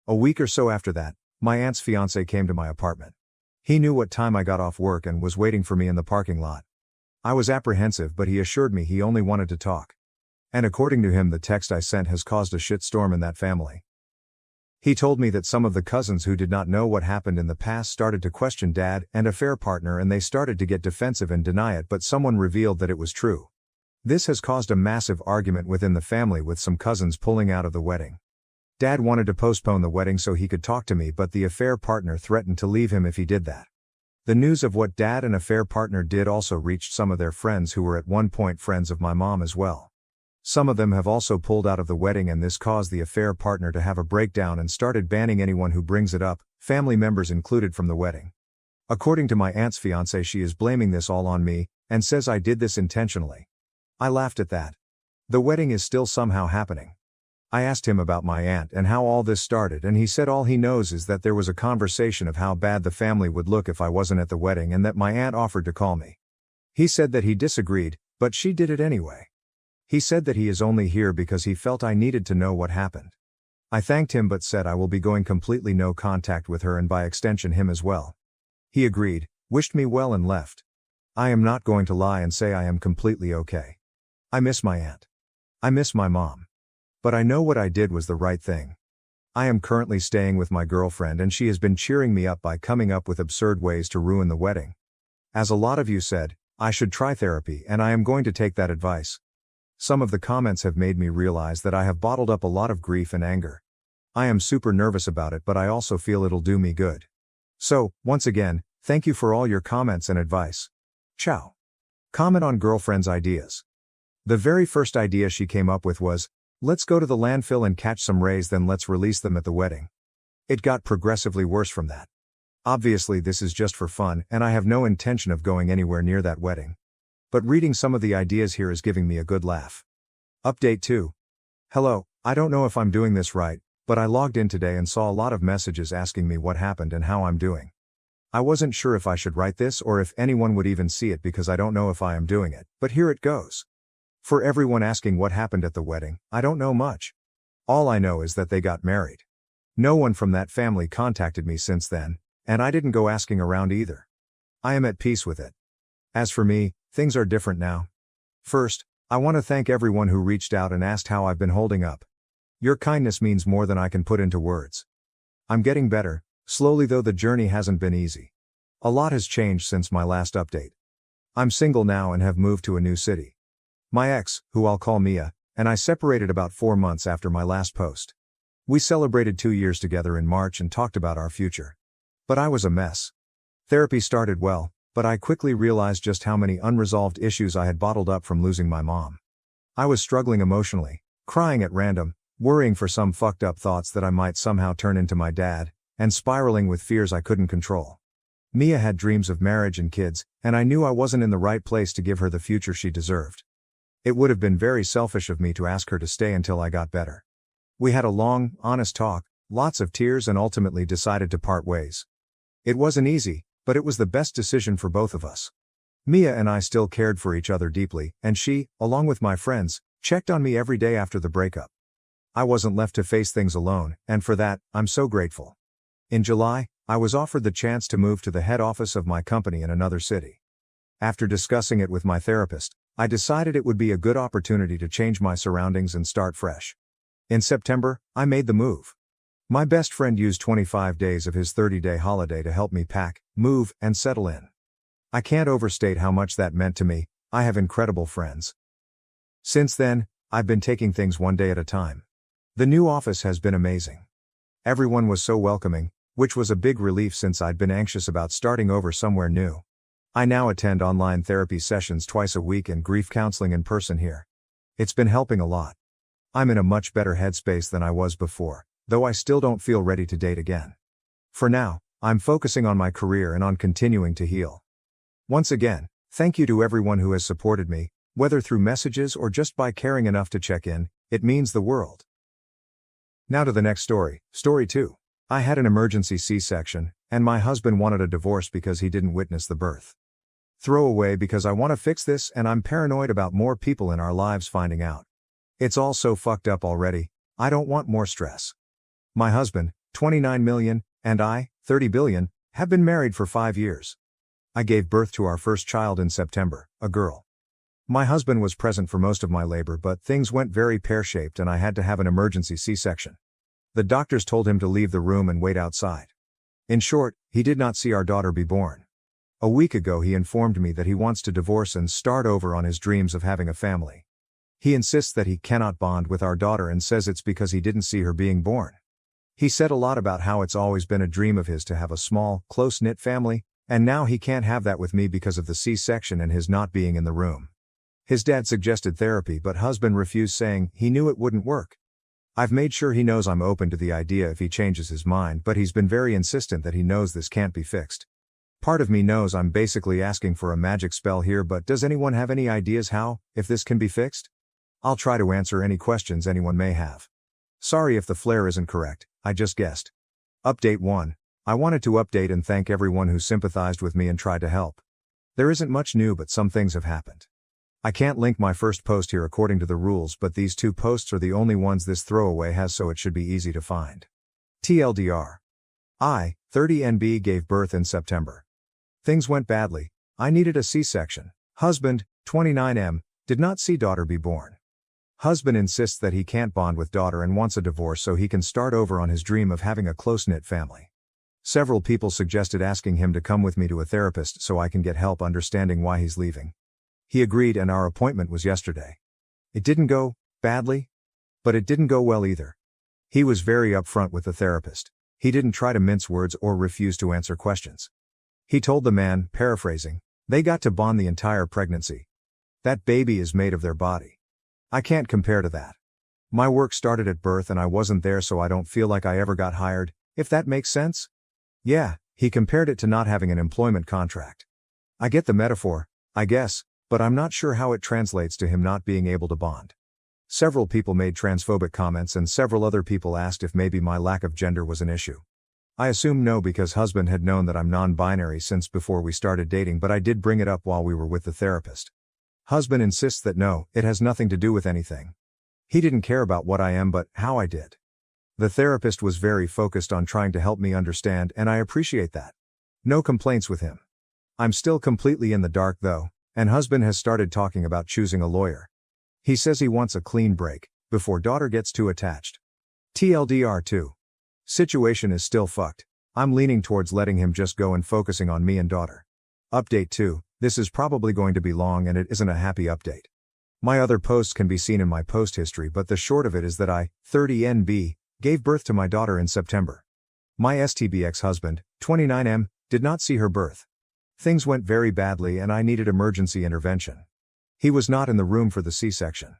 A week or so after that, my aunt's fiancé came to my apartment. He knew what time I got off work and was waiting for me in the parking lot. I was apprehensive but he assured me he only wanted to talk. And according to him the text I sent has caused a shitstorm in that family. He told me that some of the cousins who did not know what happened in the past started to question dad and affair partner and they started to get defensive and deny it, but someone revealed that it was true. This has caused a massive argument within the family with some cousins pulling out of the wedding. Dad wanted to postpone the wedding so he could talk to me but the affair partner threatened to leave him if he did that. The news of what dad and affair partner did also reached some of their friends who were at one point friends of my mom as well. Some of them have also pulled out of the wedding and this caused the affair partner to have a breakdown and started banning anyone who brings it up, family members included, from the wedding. According to my aunt's fiancé, she is blaming this all on me and says I did this intentionally. I laughed at that. The wedding is still somehow happening. I asked him about my aunt and how all this started and he said all he knows is that there was a conversation of how bad the family would look if I wasn't at the wedding and that my aunt offered to call me. He said that he disagreed, but she did it anyway. He said that he is only here because he felt I needed to know what happened. I thanked him but said I will be going completely no contact with her and by extension him as well. He agreed, wished me well and left. I am not going to lie and say I am completely okay. I miss my aunt. I miss my mom. But I know what I did was the right thing. I am currently staying with my girlfriend and she has been cheering me up by coming up with absurd ways to ruin the wedding. As a lot of you said, I should try therapy and I am going to take that advice. Some of the comments have made me realize that I have bottled up a lot of grief and anger. I am super nervous about it, but I also feel it'll do me good. So, once again, thank you for all your comments and advice. Ciao. Comment on girlfriend's ideas. The very first idea she came up with was, let's go to the landfill and catch some rays, then let's release them at the wedding. It got progressively worse from that. Obviously this is just for fun, and I have no intention of going anywhere near that wedding. But reading some of the ideas here is giving me a good laugh. Update 2. Hello, I don't know if I'm doing this right, but I logged in today and saw a lot of messages asking me what happened and how I'm doing. I wasn't sure if I should write this or if anyone would even see it because I don't know if I am doing it, but here it goes. For everyone asking what happened at the wedding, I don't know much. All I know is that they got married. No one from that family contacted me since then, and I didn't go asking around either. I am at peace with it. As for me, things are different now. First, I want to thank everyone who reached out and asked how I've been holding up. Your kindness means more than I can put into words. I'm getting better, slowly, though the journey hasn't been easy. A lot has changed since my last update. I'm single now and have moved to a new city. My ex, who I'll call Mia, and I separated about 4 months after my last post. We celebrated 2 years together in March and talked about our future. But I was a mess. Therapy started well, but I quickly realized just how many unresolved issues I had bottled up from losing my mom. I was struggling emotionally, crying at random, worrying for some fucked up thoughts that I might somehow turn into my dad, and spiraling with fears I couldn't control. Mia had dreams of marriage and kids, and I knew I wasn't in the right place to give her the future she deserved. It would have been very selfish of me to ask her to stay until I got better. We had a long, honest talk, lots of tears, and ultimately decided to part ways. It wasn't easy, but it was the best decision for both of us. Mia and I still cared for each other deeply, and she, along with my friends, checked on me every day after the breakup. I wasn't left to face things alone, and for that, I'm so grateful. In July, I was offered the chance to move to the head office of my company in another city. After discussing it with my therapist, I decided it would be a good opportunity to change my surroundings and start fresh. In September, I made the move. My best friend used 25 days of his 30-day holiday to help me pack, move, and settle in. I can't overstate how much that meant to me. I have incredible friends. Since then, I've been taking things one day at a time. The new office has been amazing. Everyone was so welcoming, which was a big relief since I'd been anxious about starting over somewhere new. I now attend online therapy sessions twice a week and grief counseling in person here. It's been helping a lot. I'm in a much better headspace than I was before, though I still don't feel ready to date again. For now, I'm focusing on my career and on continuing to heal. Once again, thank you to everyone who has supported me, whether through messages or just by caring enough to check in. It means the world. Now to the next story, story 2. I had an emergency C-section, and my husband wanted a divorce because he didn't witness the birth. Throw away because I want to fix this and I'm paranoid about more people in our lives finding out. It's all so fucked up already, I don't want more stress. My husband, 29 million, and I, 30 billion, have been married for 5 years. I gave birth to our first child in September, a girl. My husband was present for most of my labor, but things went very pear-shaped and I had to have an emergency C-section. The doctors told him to leave the room and wait outside. In short, he did not see our daughter be born. A week ago he informed me that he wants to divorce and start over on his dreams of having a family. He insists that he cannot bond with our daughter and says it's because he didn't see her being born. He said a lot about how it's always been a dream of his to have a small, close-knit family, and now he can't have that with me because of the C-section and his not being in the room. His dad suggested therapy, but husband refused, saying he knew it wouldn't work. I've made sure he knows I'm open to the idea if he changes his mind, but he's been very insistent that he knows this can't be fixed. Part of me knows I'm basically asking for a magic spell here, but does anyone have any ideas how, if this can be fixed? I'll try to answer any questions anyone may have. Sorry if the flare isn't correct, I just guessed. Update 1. I wanted to update and thank everyone who sympathized with me and tried to help. There isn't much new, but some things have happened. I can't link my first post here according to the rules, but these 2 posts are the only ones this throwaway has, so it should be easy to find. TLDR. I, 30NB, gave birth in September. Things went badly. I needed a C-section. Husband, 29M, did not see daughter be born. Husband insists that he can't bond with daughter and wants a divorce so he can start over on his dream of having a close-knit family. Several people suggested asking him to come with me to a therapist so I can get help understanding why he's leaving. He agreed and our appointment was yesterday. It didn't go badly, but it didn't go well either. He was very upfront with the therapist. He didn't try to mince words or refuse to answer questions. He told the man, paraphrasing, "They got to bond the entire pregnancy. That baby is made of their body. I can't compare to that. My work started at birth and I wasn't there, so I don't feel like I ever got hired, if that makes sense." Yeah, he compared it to not having an employment contract. I get the metaphor, I guess, but I'm not sure how it translates to him not being able to bond. Several people made transphobic comments and several other people asked if maybe my lack of gender was an issue. I assume no, because husband had known that I'm non-binary since before we started dating, but I did bring it up while we were with the therapist. Husband insists that no, it has nothing to do with anything. He didn't care about what I am but how I did. The therapist was very focused on trying to help me understand, and I appreciate that. No complaints with him. I'm still completely in the dark though, and husband has started talking about choosing a lawyer. He says he wants a clean break, before daughter gets too attached. TLDR 2. Situation is still fucked. I'm leaning towards letting him just go and focusing on me and daughter. Update 2, this is probably going to be long and it isn't a happy update. My other posts can be seen in my post history, but the short of it is that I, 30NB, gave birth to my daughter in September. My STB ex-husband, 29M, did not see her birth. Things went very badly and I needed emergency intervention. He was not in the room for the C-section.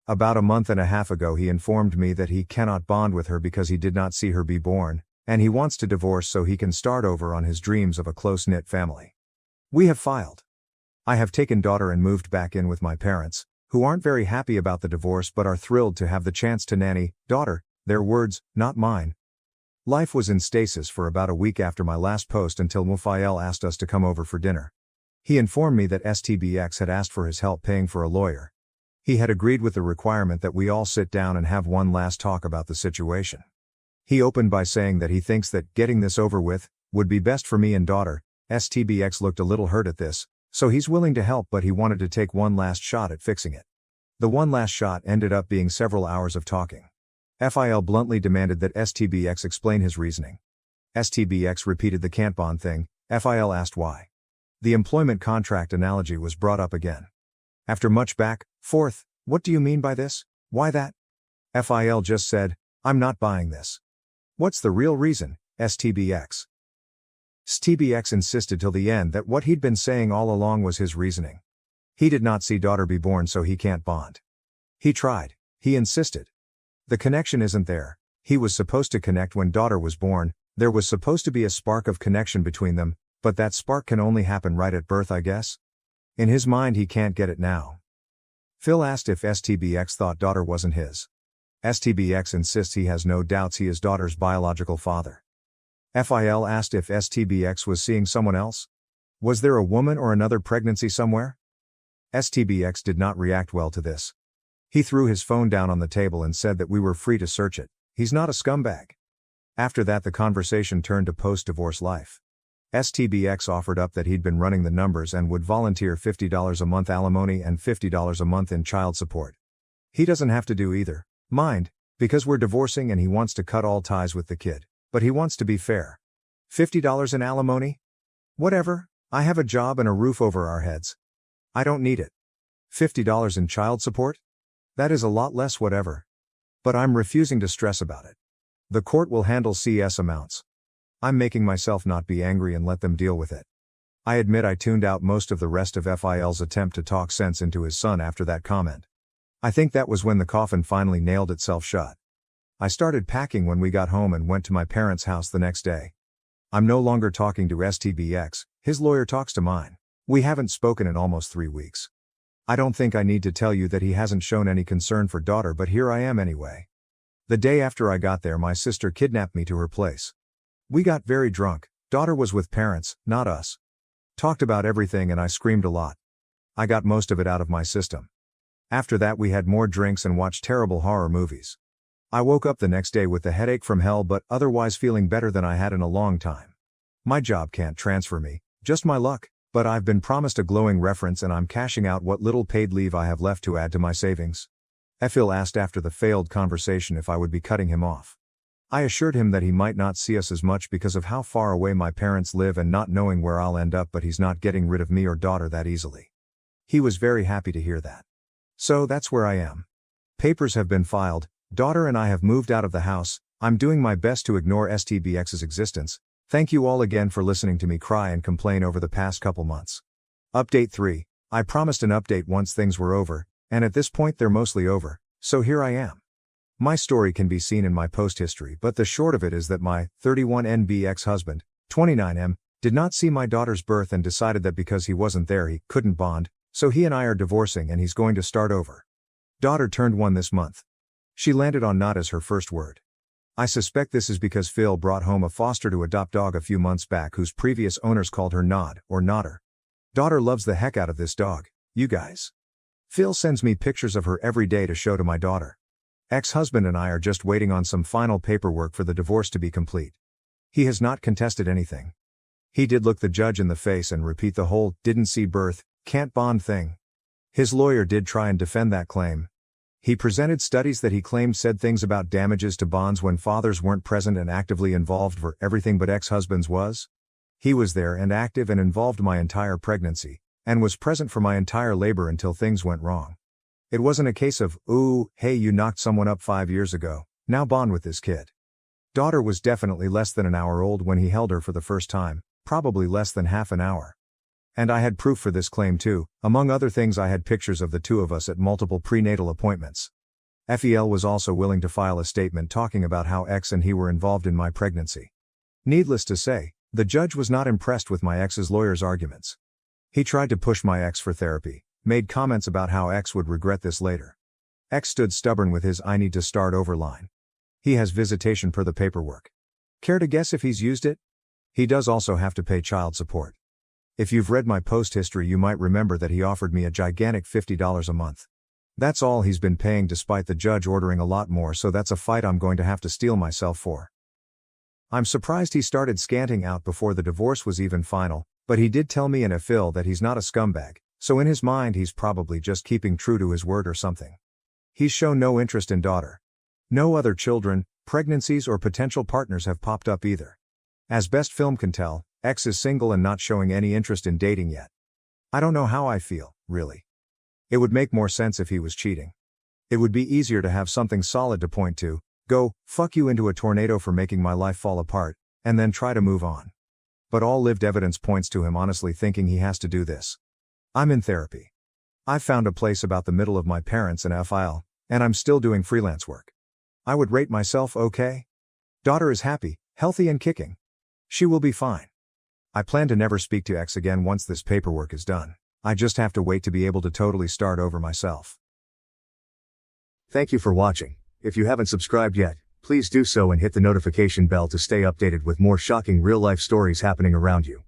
About a month and a half ago he informed me that he cannot bond with her because he did not see her be born, and he wants to divorce so he can start over on his dreams of a close-knit family. We have filed. I have taken daughter and moved back in with my parents, who aren't very happy about the divorce but are thrilled to have the chance to nanny daughter, their words, not mine. Life was in stasis for about a week after my last post until Mufael asked us to come over for dinner. He informed me that STBX had asked for his help paying for a lawyer. He had agreed with the requirement that we all sit down and have one last talk about the situation. He opened by saying that he thinks that getting this over with would be best for me and daughter. STBX looked a little hurt at this, so he's willing to help, but he wanted to take one last shot at fixing it. The one last shot ended up being several hours of talking. FIL bluntly demanded that STBX explain his reasoning. STBX repeated the can't bond thing. FIL asked why. The employment contract analogy was brought up again. After much back, forth, what do you mean by this? Why that? FIL just said, I'm not buying this. What's the real reason, STBX? STBX insisted till the end that what he'd been saying all along was his reasoning. He did not see daughter be born, so he can't bond. He tried, he insisted. The connection isn't there. He was supposed to connect when daughter was born, there was supposed to be a spark of connection between them, but that spark can only happen right at birth, I guess? In his mind he can't get it now. Phil asked if STBX thought daughter wasn't his. STBX insists he has no doubts he is daughter's biological father. FIL asked if STBX was seeing someone else. Was there a woman or another pregnancy somewhere? STBX did not react well to this. He threw his phone down on the table and said that we were free to search it. He's not a scumbag. After that the conversation turned to post-divorce life. STBX offered up that he'd been running the numbers and would volunteer $50 a month alimony and $50 a month in child support. He doesn't have to do either, mind, because we're divorcing and he wants to cut all ties with the kid, but he wants to be fair. $50 in alimony? Whatever, I have a job and a roof over our heads. I don't need it. $50 in child support? That is a lot less, whatever. But I'm refusing to stress about it. The court will handle CS amounts. I'm making myself not be angry and let them deal with it. I admit I tuned out most of the rest of FIL's attempt to talk sense into his son after that comment. I think that was when the coffin finally nailed itself shut. I started packing when we got home and went to my parents' house the next day. I'm no longer talking to STBX, his lawyer talks to mine. We haven't spoken in almost 3 weeks. I don't think I need to tell you that he hasn't shown any concern for daughter, but here I am anyway. The day after I got there my sister kidnapped me to her place. We got very drunk, daughter was with parents, not us. Talked about everything and I screamed a lot. I got most of it out of my system. After that we had more drinks and watched terrible horror movies. I woke up the next day with the headache from hell but otherwise feeling better than I had in a long time. My job can't transfer me, just my luck, but I've been promised a glowing reference and I'm cashing out what little paid leave I have left to add to my savings. Phil asked after the failed conversation if I would be cutting him off. I assured him that he might not see us as much because of how far away my parents live and not knowing where I'll end up, but he's not getting rid of me or daughter that easily. He was very happy to hear that. So that's where I am. Papers have been filed, Daughter and I have moved out of the house. I'm doing my best to ignore STBX's existence. Thank you all again for listening to me cry and complain over the past couple months. Update 3. I promised an update once things were over, and at this point they're mostly over, so here I am. My story can be seen in my post history, but the short of it is that my 31NB ex-husband, 29M, did not see my daughter's birth and decided that because he wasn't there he couldn't bond, so he and I are divorcing and he's going to start over. Daughter turned 1 this month. She landed on not as her first word. I suspect this is because Phil brought home a foster to adopt dog a few months back whose previous owners called her Nod or Nodder. Daughter loves the heck out of this dog, you guys. Phil sends me pictures of her every day to show to my daughter. Ex-husband and I are just waiting on some final paperwork for the divorce to be complete. He has not contested anything. He did look the judge in the face and repeat the whole "didn't see birth, can't bond" thing. His lawyer did try and defend that claim. He presented studies that he claimed said things about damages to bonds when fathers weren't present and actively involved for everything but ex-husbands was. He was there and active and involved my entire pregnancy, and was present for my entire labor until things went wrong. It wasn't a case of, ooh, hey, you knocked someone up 5 years ago, now bond with this kid. Daughter was definitely less than an hour old when he held her for the first time, probably less than half an hour. And I had proof for this claim too. Among other things, I had pictures of the two of us at multiple prenatal appointments. FEL was also willing to file a statement talking about how ex and he were involved in my pregnancy. Needless to say, the judge was not impressed with my ex's lawyer's arguments. He tried to push my ex for therapy, made comments about how ex would regret this later. Ex stood stubborn with his "I need to start over" line. He has visitation per the paperwork. Care to guess if he's used it? He does also have to pay child support. If you've read my post history, you might remember that he offered me a gigantic $50 a month. That's all he's been paying despite the judge ordering a lot more, so that's a fight I'm going to have to steel myself for. I'm surprised he started scanting out before the divorce was even final, but he did tell me in a FIL that he's not a scumbag, so in his mind he's probably just keeping true to his word or something. He's shown no interest in daughter. No other children, pregnancies or potential partners have popped up either. As best film can tell, ex is single and not showing any interest in dating yet. I don't know how I feel, really. It would make more sense if he was cheating. It would be easier to have something solid to point to, go, fuck you into a tornado for making my life fall apart, and then try to move on. But all lived evidence points to him honestly thinking he has to do this. I'm in therapy. I've found a place about the middle of my parents and FIL, and I'm still doing freelance work. I would rate myself okay. Daughter is happy, healthy and kicking. She will be fine. I plan to never speak to ex again once this paperwork is done. I just have to wait to be able to totally start over myself. Thank you for watching. If you haven't subscribed yet, please do so and hit the notification bell to stay updated with more shocking real-life stories happening around you.